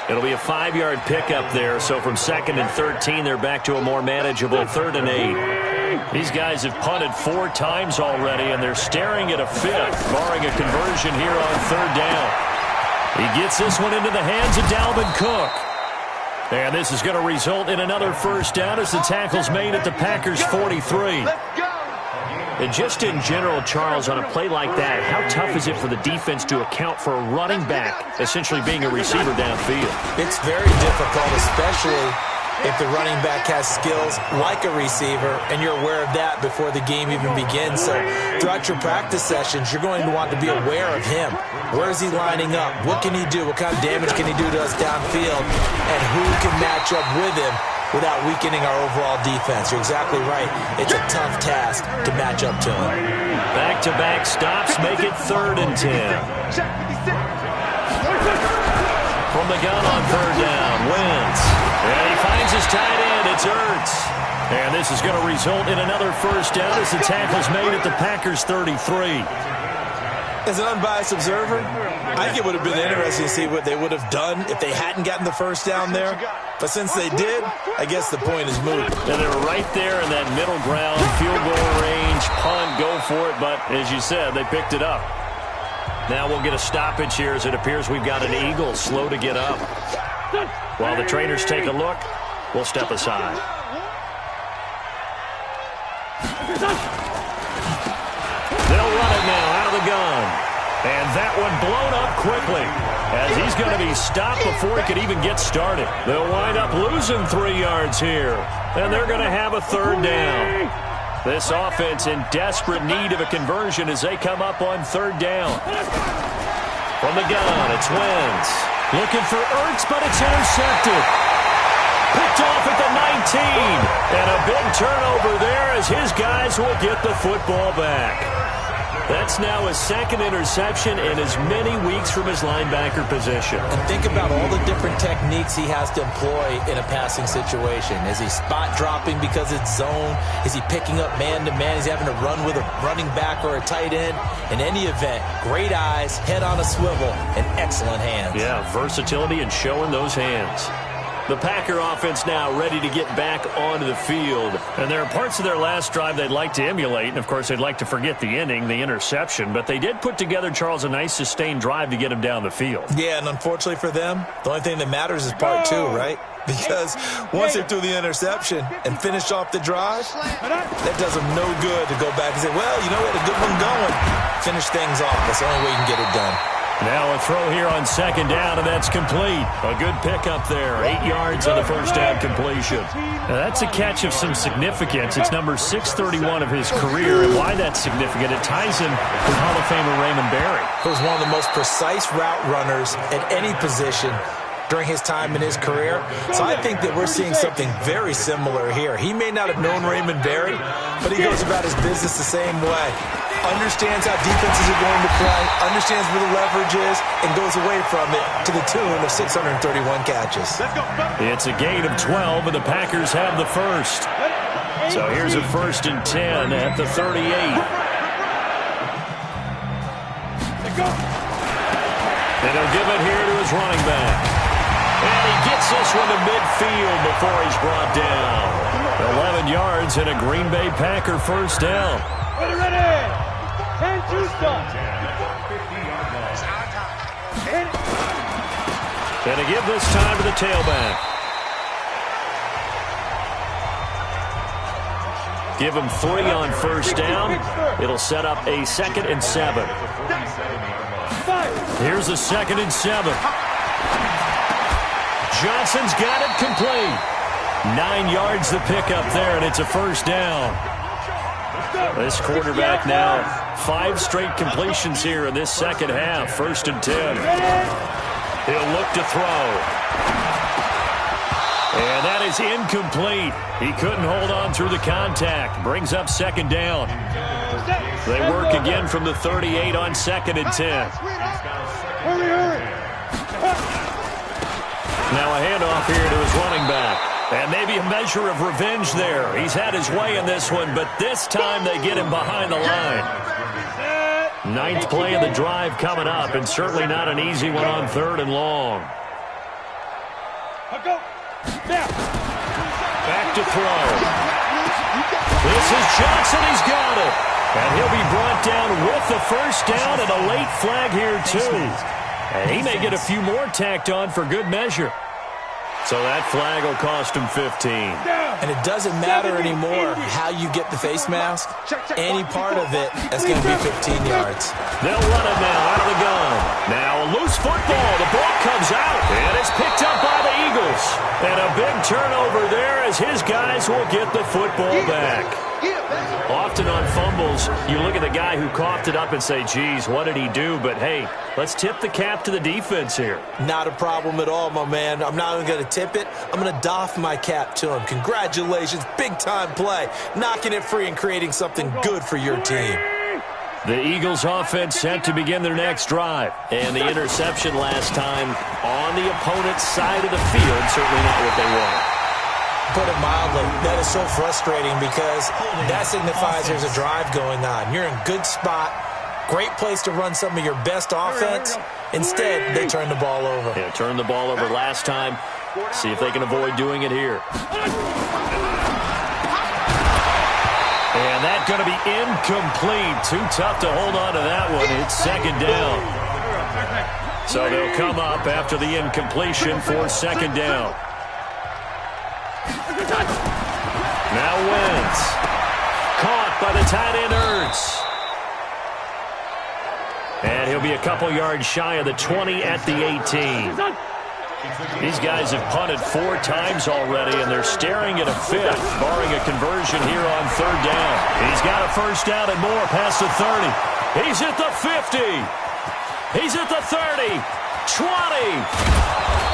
It'll be a 5-yard pickup there. So from 2nd and 13, they're back to a more manageable 3rd and 8. These guys have punted 4 times already, and they're staring at a 5th, barring a conversion here on 3rd down. He gets this one into the hands of Dalvin Cook. And this is going to result in another first down as the tackle's made at the Packers' 43. And just in general, Charles, on a play like that, how tough is it for the defense to account for a running back essentially being a receiver downfield? It's very difficult, especially if the running back has skills like a receiver, and you're aware of that before the game even begins. So throughout your practice sessions, you're going to want to be aware of him. Where is he lining up? What can he do? What kind of damage can he do to us downfield? And who can match up with him without weakening our overall defense? You're exactly right. It's a tough task to match up to him. Back-to-back stops make it 3rd and 10. From the gun on 3rd down, Wentz. And he finds his tight end. It's Ertz. And this is going to result in another first down as the tackle's made at the Packers' 33. As an unbiased observer, I think it would have been interesting to see what they would have done if they hadn't gotten the first down there. But since they did, I guess the point is moot. And they were right there in that middle ground, field goal range, punt, go for it. But as you said, they picked it up. Now we'll get a stoppage here as it appears we've got an Eagle slow to get up. While the trainers take a look, we'll step aside. They'll run it now out of the gun. And that one blown up quickly as he's going to be stopped before he could even get started. They'll wind up losing 3 yards here. And they're going to have a 3rd down. This offense in desperate need of a conversion as they come up on 3rd down. From the gun, it's Wentz. Looking for Ertz, but it's intercepted. Picked off at the 19. And a big turnover there as his guys will get the football back. That's now his second interception in as many weeks from his linebacker position. And think about all the different techniques he has to employ in a passing situation. Is he spot dropping because it's zone? Is he picking up man-to-man? Is he having to run with a running back or a tight end? In any event, great eyes, head on a swivel, and excellent hands. Yeah, versatility and showing those hands. The Packer offense now ready to get back onto the field. And there are parts of their last drive they'd like to emulate. And, of course, they'd like to forget the inning, the interception. But they did put together, Charles, a nice sustained drive to get him down the field. Yeah, and unfortunately for them, the only thing that matters is part two, right? Because once they threw the interception and finished off the drive, that does them no good to go back and say, well, you know, we had a good one going. Finish things off. That's the only way you can get it done. Now a throw here on second down, and that's complete. A good pickup there. 8 yards on the first down completion. Now that's a catch of some significance. It's number 631 of his career, and why that's significant, it ties him with Hall of Famer Raymond Berry. He was one of the most precise route runners at any position during his time in his career. So I think that we're seeing something very similar here. He may not have known Raymond Berry, but he goes about his business the same way. Understands how defenses are going to play, understands where the leverage is, and goes away from it to the tune of 631 catches. It's a gain of 12, and the Packers have the first. So here's a 1st and 10 at the 38. And he'll give it here to his running back. And he gets this one to midfield before he's brought down. 11 yards and a Green Bay Packer first down. Ready! 10 stop. And to give this time to the tailback. Give him 3 on first down. It'll set up a 2nd and 7. Here's a 2nd and 7. Johnson's got it complete. 9 yards the pickup there, and it's a first down. This quarterback now 5 straight completions here in this second half. 1st and 10. He'll look to throw. And that is incomplete. He couldn't hold on through the contact. Brings up 2nd down. They work again from the 38 on 2nd and 10. Now a handoff here to his running back. And maybe a measure of revenge there. He's had his way in this one, but this time they get him behind the line. 9th play of the drive coming up, and certainly not an easy one on 3rd and long. Back to throw. This is Johnson. He's got it. And he'll be brought down with the first down and a late flag here, too. And he may get a few more tacked on for good measure. So that flag will cost him 15. And it doesn't matter anymore how you get the face mask. Any part of it is going to be 15 yards. They'll run it now out of the gun. Now a loose football. The ball comes out, and it's picked up by the Eagles. And a big turnover there as his guys will get the football back. Often on fumbles, you look at the guy who coughed it up and say, geez, what did he do? But, hey, let's tip the cap to the defense here. Not a problem at all, my man. I'm not even going to tip it. I'm going to doff my cap to him. Congratulations. Big-time play. Knocking it free and creating something good for your team. The Eagles offense set to begin their next drive. And the interception last time on the opponent's side of the field, certainly not what they wanted. Put it mildly, that is so frustrating because that signifies there's a drive going on. You're in good spot, great place to run some of your best offense. Instead, they turn the ball over. Yeah, turned the ball over last time. See if they can avoid doing it here. And that's going to be incomplete. Too tough to hold on to that one. It's 2nd down. So they'll come up after the incompletion for 2nd down. Now Wentz. Caught by the tight end Ertz. And he'll be a couple yards shy of the 20 at the 18. These guys have punted 4 times already, and they're staring at a 5th, barring a conversion here on 3rd down. He's got a first down and more past the 30. He's at the 50. He's at the 30, 20,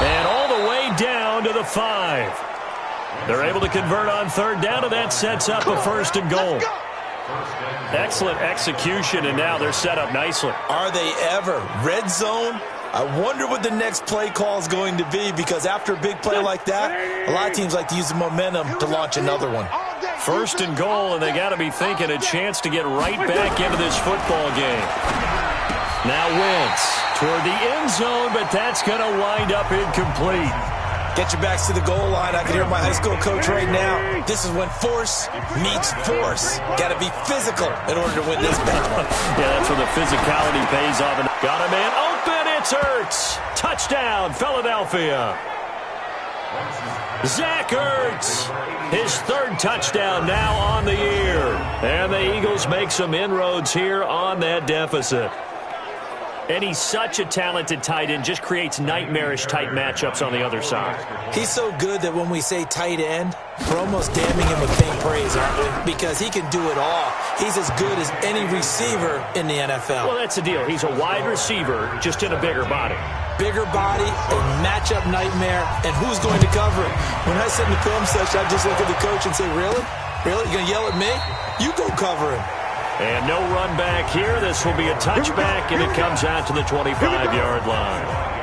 and all the way down to the 5. They're able to convert on 3rd down, and that sets up a 1st and goal. Excellent execution, and now they're set up nicely. Are they ever? Red zone? I wonder what the next play call is going to be, because after a big play like that, a lot of teams like to use the momentum to launch another one. First and goal, and they got to be thinking a chance to get right back into this football game. Now Wentz toward the end zone, but that's going to wind up incomplete. Get your backs to the goal line. I can hear my high school coach right now. This is when force meets force. Got to be physical in order to win this battle. Yeah, that's where the physicality pays off. Got a man open. It's Ertz. Touchdown, Philadelphia. Zach Ertz, his third touchdown now on the year. And the Eagles make some inroads here on that deficit. And he's such a talented tight end, just creates nightmarish-type matchups on the other side. He's so good that when we say tight end, we're almost damning him with faint praise, aren't we? Because he can do it all. He's as good as any receiver in the NFL. Well, that's the deal. He's a wide receiver, just in a bigger body. Bigger body, a matchup nightmare, and who's going to cover it? When I sit in the film session, I just look at the coach and say, really? Really? You going to yell at me? You go cover him. And no run back here. This will be a touchback, and it comes out to the 25-yard line.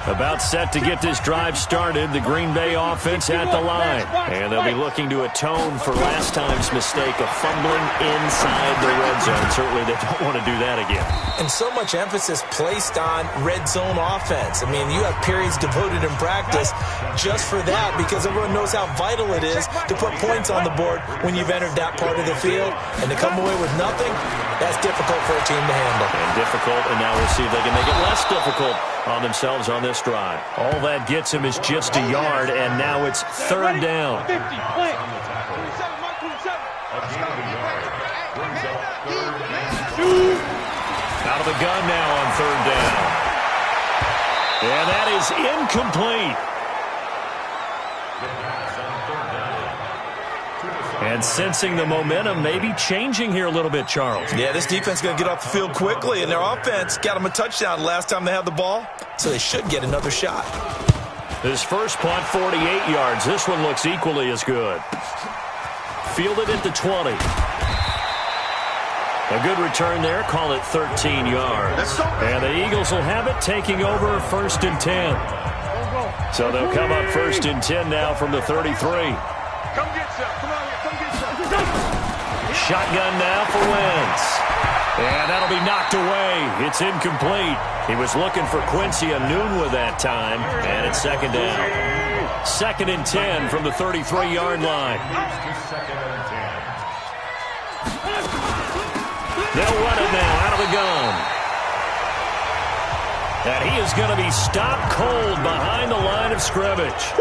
About set to get this drive started, the Green Bay offense at the line. And they'll be looking to atone for last time's mistake of fumbling inside the red zone. Certainly they don't want to do that again. And so much emphasis placed on red zone offense. I mean, you have periods devoted in practice just for that, because everyone knows how vital it is to put points on the board when you've entered that part of the field. And to come away with nothing, that's difficult for a team to handle. And difficult, and now we'll see if they can make it less difficult on themselves on this drive. All that gets him is just a yard, and now it's third down. 50, play. Out of the gun now on third down. And that is incomplete. And sensing the momentum maybe changing here a little bit, Charles. Yeah, this defense is going to get off the field quickly, and their offense got them a touchdown last time they had the ball, so they should get another shot. His first punt, 48 yards. This one looks equally as good. Fielded at the 20. A good return there. Call it 13 yards. And the Eagles will have it, taking over first and 10. So they'll come up first and 10 now from the 33. Come get some. Come on here. Come get some. Shotgun now for Wentz. And that'll be knocked away. It's incomplete. He was looking for Quincy Enunwa that time. And it's second down. Second and 10 from the 33-yard line. They'll run it now out of the gun. And he is going to be stopped cold behind the line of scrimmage.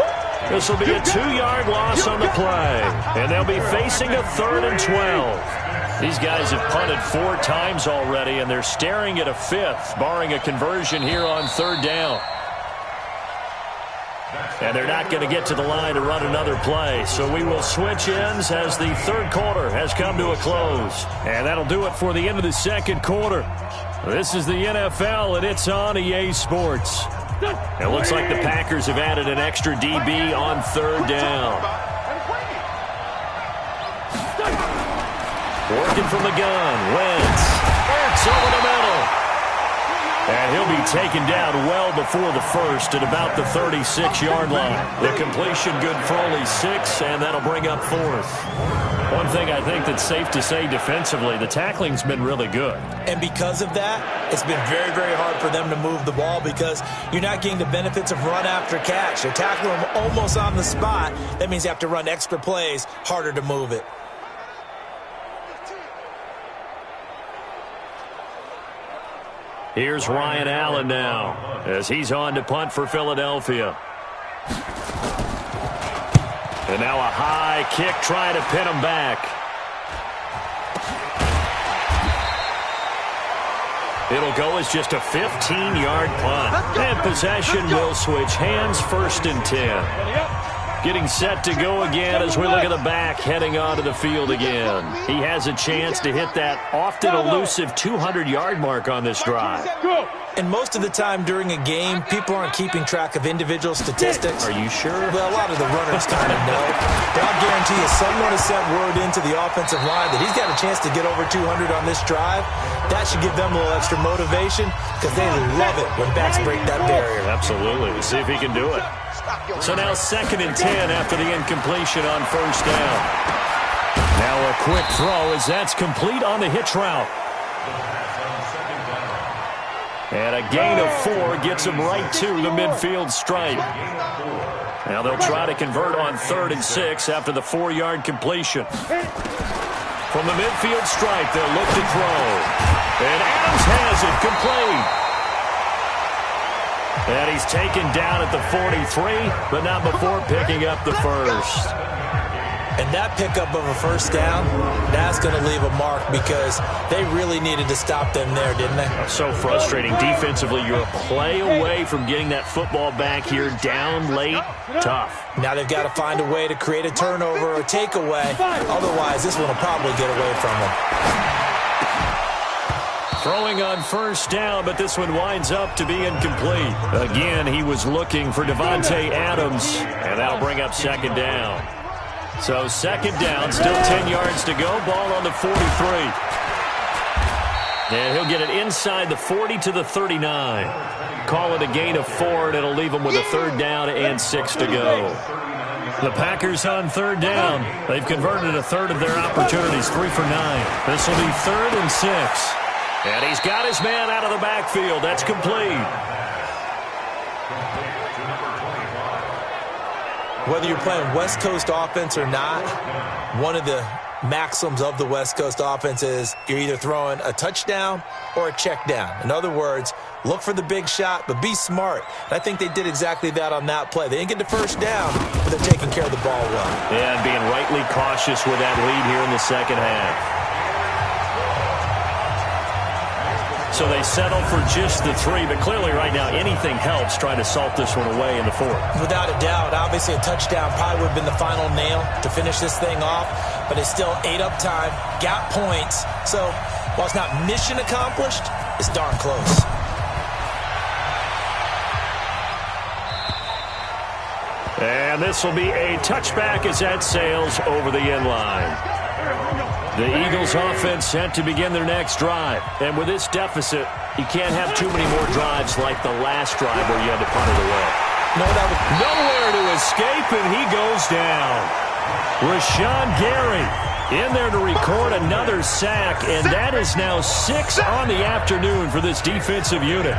This will be a 2-yard loss on the play. And they'll be facing a 3rd and 12. These guys have punted 4 times already, and they're staring at a 5th, barring a conversion here on 3rd down. And they're not going to get to the line to run another play. So we will switch ends as the 3rd quarter has come to a close. And that'll do it for the end of the 2nd quarter. This is the NFL, and it's on EA Sports. It looks like the Packers have added an extra DB on 3rd down. Working from the gun, Wentz. Ertz over the middle. And he'll be taken down well before the first at about the 36-yard line. The completion good for only 6, and that'll bring up 4th. One thing I think that's safe to say defensively, the tackling's been really good. And because of that, it's been very, very hard for them to move the ball, because you're not getting the benefits of run after catch. They're tackling them almost on the spot. That means you have to run extra plays, harder to move it. Here's Ryan Allen now as he's on to punt for Philadelphia. And now a high kick trying to pin him back. It'll go as just a 15-yard punt. And possession will switch hands, 1st and 10. Getting set to go again as we look at the back heading onto the field again. He has a chance to hit that often elusive 200-yard mark on this drive. And most of the time during a game, people aren't keeping track of individual statistics. Are you sure? Well, a lot of the runners kind of know. But I'll guarantee you someone has sent word into the offensive line that he's got a chance to get over 200 on this drive. That should give them a little extra motivation because they love it when backs break that barrier. Absolutely. We'll see if he can do it. So now 2nd and 10 after the incompletion on 1st down. Now a quick throw as that's complete on the hitch route. And a gain of 4 gets him right to the midfield stripe. Now they'll try to convert on 3rd and 6 after the 4-yard completion. From the midfield stripe, they'll look to throw. And Adams has it complete. And he's taken down at the 43, but not before picking up the first. And that pickup of a 1st down, that's going to leave a mark because they really needed to stop them there, didn't they? So frustrating. Defensively, you're a play away from getting that football back here down late. Tough. Now they've got to find a way to create a turnover or takeaway. Otherwise, this one will probably get away from them. Throwing on 1st down, but this one winds up to be incomplete. Again, he was looking for Devontae Adams, and that'll bring up 2nd down. So 2nd down, still 10 yards to go, ball on the 43. And he'll get it inside the 40 to the 39. Call it a gain of 4, and it'll leave him with a 3rd down and 6 to go. The Packers on 3rd down. They've converted a 1/3 of their opportunities, 3 for 9. This will be 3rd and 6. And he's got his man out of the backfield. That's complete. Whether you're playing West Coast offense or not, one of the maxims of the West Coast offense is you're either throwing a touchdown or a check down. In other words, look for the big shot, but be smart. And I think they did exactly that on that play. They didn't get the 1st down, but they're taking care of the ball well. And being rightly cautious with that lead here in the 2nd half. So they settle for just the 3, but clearly right now anything helps trying to salt this one away in the 4th. Without a doubt, obviously a touchdown probably would have been the final nail to finish this thing off, but it's still ate up time, got points. So while it's not mission accomplished, it's darn close. And this will be a touchback as that sails over the end line. The Eagles offense set to begin their next drive. And with this deficit, you can't have too many more drives like the last drive where you had to punt it away. Nowhere to escape, and he goes down. Rashawn Gary in there to record another sack, and that is now 6 on the afternoon for this defensive unit.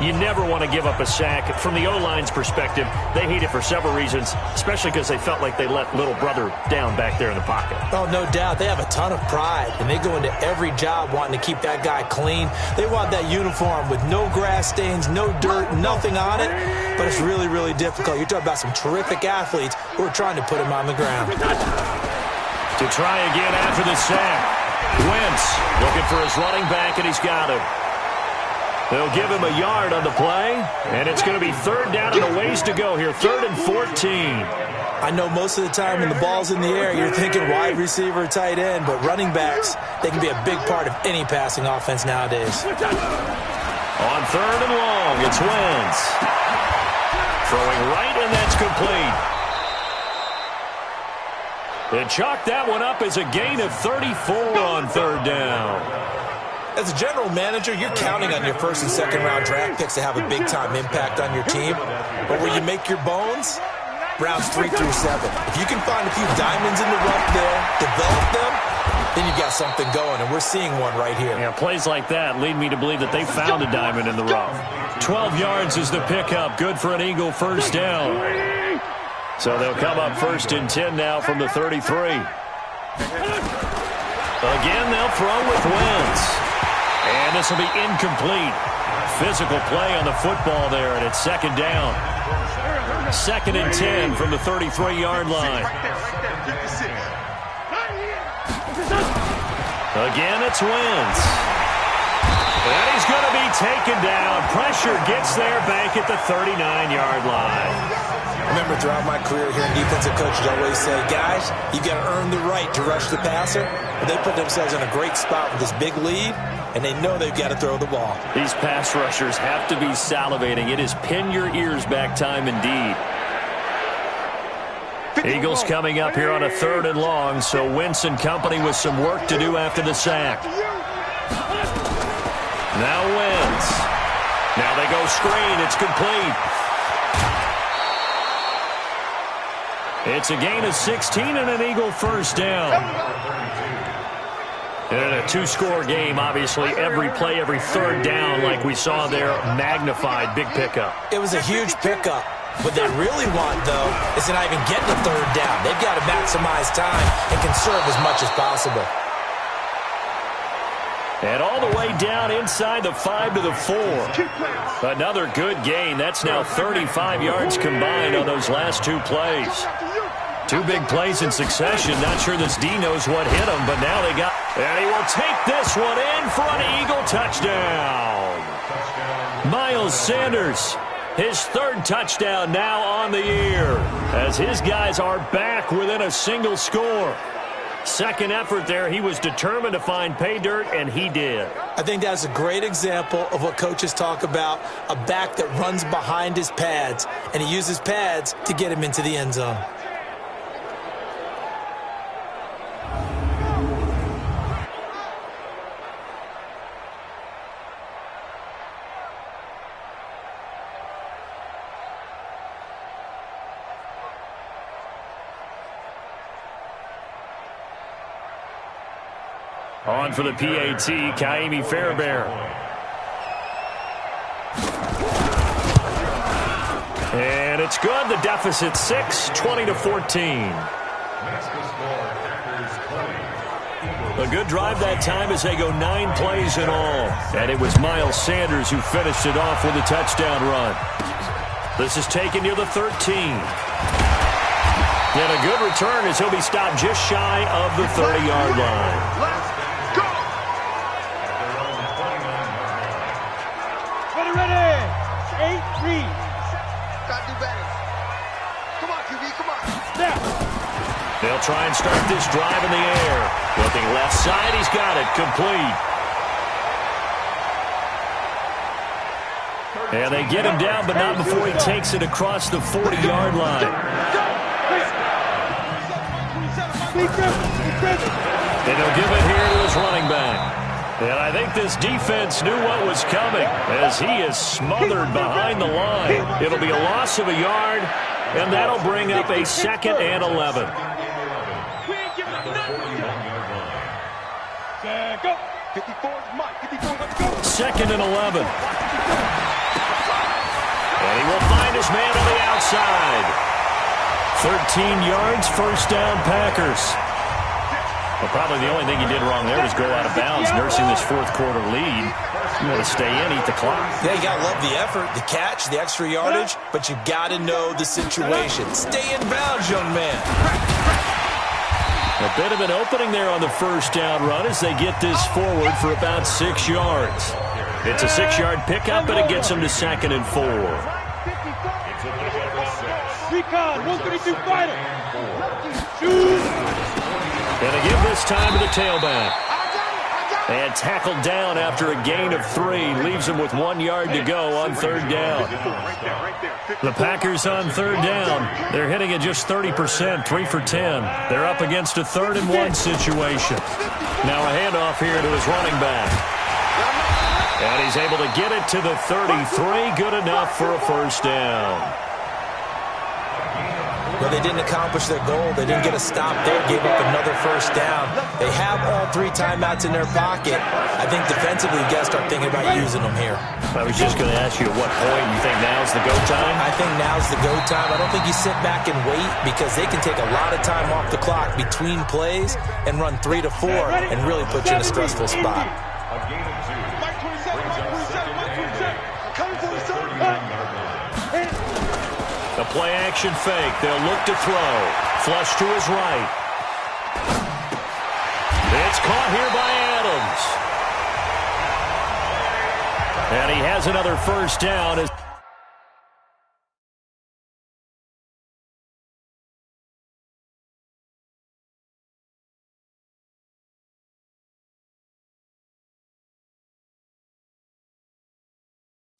You never want to give up a sack. From the O-line's perspective, they hate it for several reasons, especially because they felt like they let little brother down back there in the pocket. Oh, no doubt. They have a ton of pride, and they go into every job wanting to keep that guy clean. They want that uniform with no grass stains, no dirt, nothing on it, but it's really, really difficult. You're talking about some terrific athletes who are trying to put him on the ground. To try again after the sack. Wentz looking for his running back, and he's got him. They'll give him a yard on the play, and it's going to be 3rd down and a ways to go here, 3rd and 14. I know most of the time when the ball's in the air, you're thinking wide receiver, tight end, but running backs, they can be a big part of any passing offense nowadays. On 3rd and long, it's Wentz. Throwing right, and that's complete. And chalk that one up as a gain of 34 on 3rd down. As a general manager, you're counting on your 1st and 2nd round draft picks to have a big-time impact on your team. But where you make your bones, rounds 3 through 7. If you can find a few diamonds in the rough there, develop them, then you got something going, and we're seeing one right here. Yeah, plays like that lead me to believe that they found a diamond in the rough. 12 yards is the pickup. Good for an Eagle 1st down. So they'll come up 1st and 10 now from the 33. Again, they'll throw with Wentz. And this will be incomplete. Physical play on the football there, and it's 2nd down. 2nd and 10 from the 33-yard line. Again, it's Wentz. And he's going to be taken down. Pressure gets there back at the 39-yard line. I remember throughout my career hearing defensive coaches always say, guys, you got to earn the right to rush the passer. But they put themselves in a great spot with this big lead, and they know they've got to throw the ball. These pass rushers have to be salivating. It is pin your ears back time indeed. Eagles coming up here on a 3rd and long, so Wentz and company with some work to do after the sack. Now Wentz. Now they go screen. It's complete. It's a gain of 16 and an Eagle first down. And in a 2-score game, obviously, every play, every 3rd down, like we saw there, magnified, big pickup. It was a huge pickup. What they really want, though, is to not even get the 3rd down. They've got to maximize time and conserve as much as possible. And all the way down inside the 5 to the 4. Another good gain. That's now 35 yards combined on those last 2 plays. 2 big plays in succession. Not sure this D knows what hit him, but now they got... And he will take this one in for an Eagle touchdown. Miles Sanders, his 3rd touchdown now on the year, as his guys are back within a single score. Second effort there, he was determined to find pay dirt, and he did. I think that's a great example of what coaches talk about, a back that runs behind his pads, and he uses pads to get him into the end zone. On for the PAT, Kaimi Fairbairn. And it's good. The deficit 6, 20-14. A good drive that time as they go 9 plays in all. And it was Miles Sanders who finished it off with a touchdown run. This is taken near the 13. And a good return as he'll be stopped just shy of the 30-yard line. Ready! 8-3. Gotta do better. Come on, QB, come on. Snap. They'll try and start this drive in the air. Looking left side, he's got it. Complete. And they get him down, but not before he takes it across the 40-yard line. And they'll give it here to his running back. And I think this defense knew what was coming as he is smothered behind the line. It'll be a loss of a yard, and that'll bring up a 2nd and 11. Second and 11. And he will find his man on the outside. 13 yards, first down, Packers. Well, probably the only thing he did wrong there was go out of bounds, nursing this 4th quarter lead. You want to stay in, eat the clock. Yeah, you got to love the effort, the catch, the extra yardage, but you got to know the situation. Stay in bounds, young man. A bit of an opening there on the first down run as they get this forward for about 6 yards. It's a 6-yard pickup, and it gets them to 2nd and 4. Recon, 132 fighter. Shoot. Going to give this time to the tailback. And tackled down after a gain of 3. Leaves him with 1 yard to go on 3rd down. The Packers on 3rd down. They're hitting at just 30%, 3 for 10. They're up against a 3rd and 1 situation. Now a handoff here to his running back. And he's able to get it to the 33. Good enough for a first down. Well, they didn't accomplish their goal. They didn't get a stop there, gave up another first down. They have all 3 timeouts in their pocket. I think defensively, you got to start thinking about using them here. I was just going to ask you at what point you think now's the go time? I think now's the go time. I don't think you sit back and wait because they can take a lot of time off the clock between plays and run 3 to 4 and really put you in a stressful spot. The play-action fake. They'll look to throw. Flush to his right. It's caught here by Adams. And he has another first down.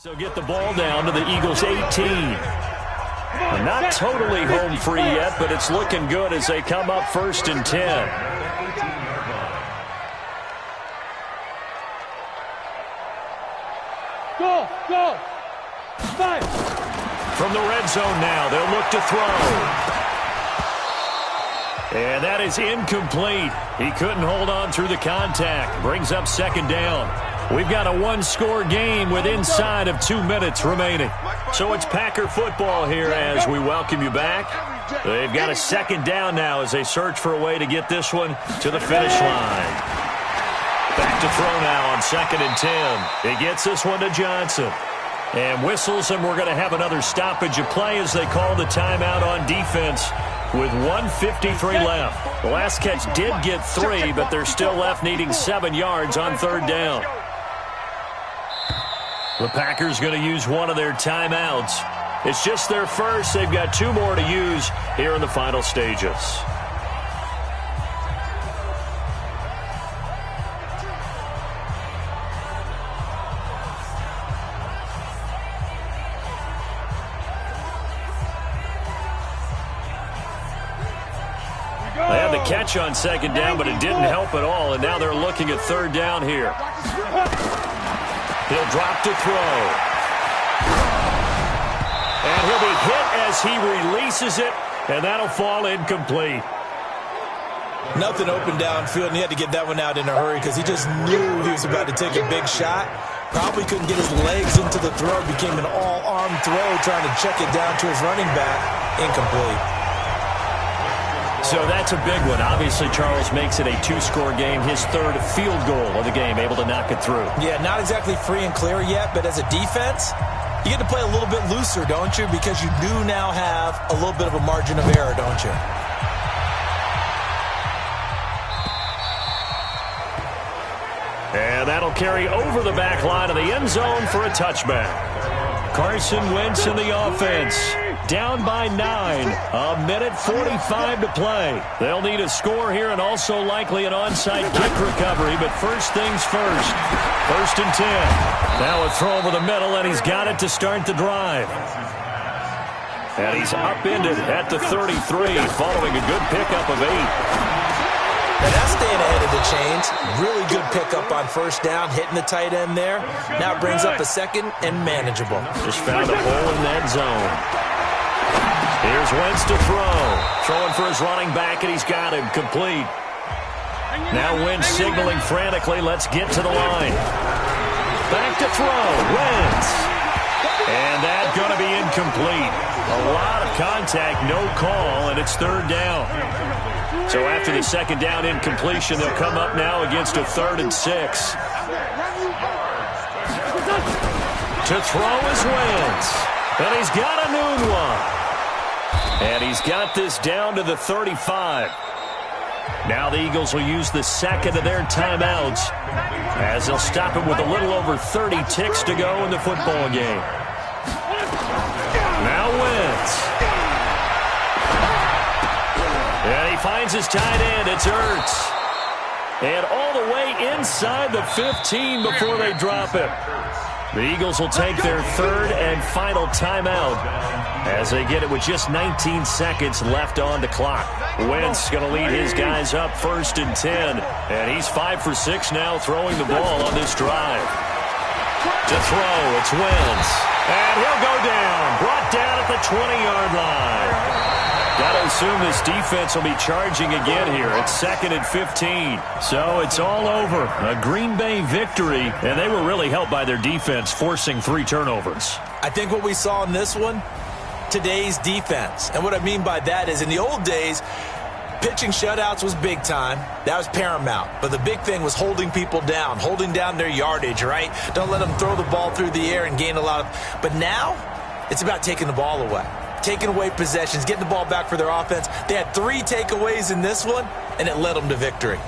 So get the ball down to the Eagles 18. They're not totally home free yet, but it's looking good as they come up 1st and 10. Go, go. Five. From the red zone now, they'll look to throw. And that is incomplete. He couldn't hold on through the contact. Brings up 2nd down. We've got a one-score game with inside of 2 minutes remaining. So it's Packer football here as we welcome you back. They've got a 2nd down now as they search for a way to get this one to the finish line. Back to throw now on 2nd and 10. He gets this one to Johnson. And whistles, and we're going to have another stoppage of play as they call the timeout on defense with 1:53 left. The last catch did get 3, but they're still left needing 7 yards on 3rd down. The Packers going to use one of their timeouts. It's just their first. They've got 2 more to use here in the final stages. They had the catch on 2nd down, but it didn't help at all, and now they're looking at 3rd down here. He'll drop to throw. And he'll be hit as he releases it, and that'll fall incomplete. Nothing open downfield, and he had to get that one out in a hurry because he just knew he was about to take a big shot. Probably couldn't get his legs into the throw. It became an all-arm throw trying to check it down to his running back. Incomplete. So that's a big one. Obviously, Charles makes it a 2-score game. His 3rd field goal of the game, able to knock it through. Yeah, not exactly free and clear yet, but as a defense, you get to play a little bit looser, don't you? Because you do now have a little bit of a margin of error, don't you? And that'll carry over the back line of the end zone for a touchback. Carson Wentz in the offense. Down by 9. 1:45 to play. They'll need a score here and also likely an onside kick recovery, but first things first. 1st and 10. Now a throw over the middle, and he's got it to start the drive. And he's upended at the 33, following a good pickup of 8. Now that's staying ahead of the chains. Really good pickup on 1st down, hitting the tight end there. Now it brings up a 2nd and manageable. Just found a hole in that zone. Here's Wentz to throw. Throwing for his running back, and he's got him complete. Now Wentz signaling frantically, let's get to the line. Back to throw, Wentz. And that's going to be incomplete. A lot of contact, no call, and it's 3rd down. So after the 2nd down incompletion, they'll come up now against a 3rd and 6. To throw is Wentz. And he's got a noon one. And he's got this down to the 35. Now the Eagles will use the 2nd of their timeouts as they'll stop him with a little over 30 ticks to go in the football game. Now Wentz. And he finds his tight end. It's Ertz. And all the way inside the 15 before they drop him. The Eagles will take their 3rd and final timeout as they get it with just 19 seconds left on the clock. Wentz going to lead his guys up 1st and 10. And he's 5 for 6 now throwing the ball on this drive. To throw, it's Wentz. And he'll go down. Brought down at the 20-yard line. Got to assume this defense will be charging again here. It's 2nd and 15. So it's all over. A Green Bay victory, and they were really helped by their defense, forcing 3 turnovers. I think what we saw in this one, today's defense. And what I mean by that is in the old days, pitching shutouts was big time. That was paramount. But the big thing was holding people down, holding down their yardage, right? Don't let them throw the ball through the air and gain a lot of... But now, it's about taking the ball away. Taking away possessions, getting the ball back for their offense. They had 3 takeaways in this one, and it led them to victory.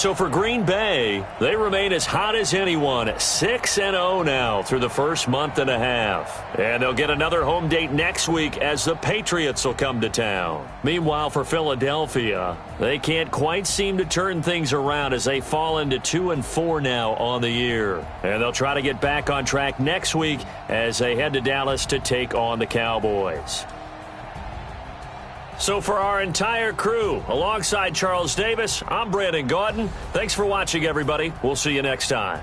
So for Green Bay, they remain as hot as anyone, 6-0 now through the first month and a half. And they'll get another home date next week as the Patriots will come to town. Meanwhile, for Philadelphia, they can't quite seem to turn things around as they fall into 2-4 now on the year. And they'll try to get back on track next week as they head to Dallas to take on the Cowboys. So for our entire crew, alongside Charles Davis, I'm Brandon Gaudin. Thanks for watching, everybody. We'll see you next time.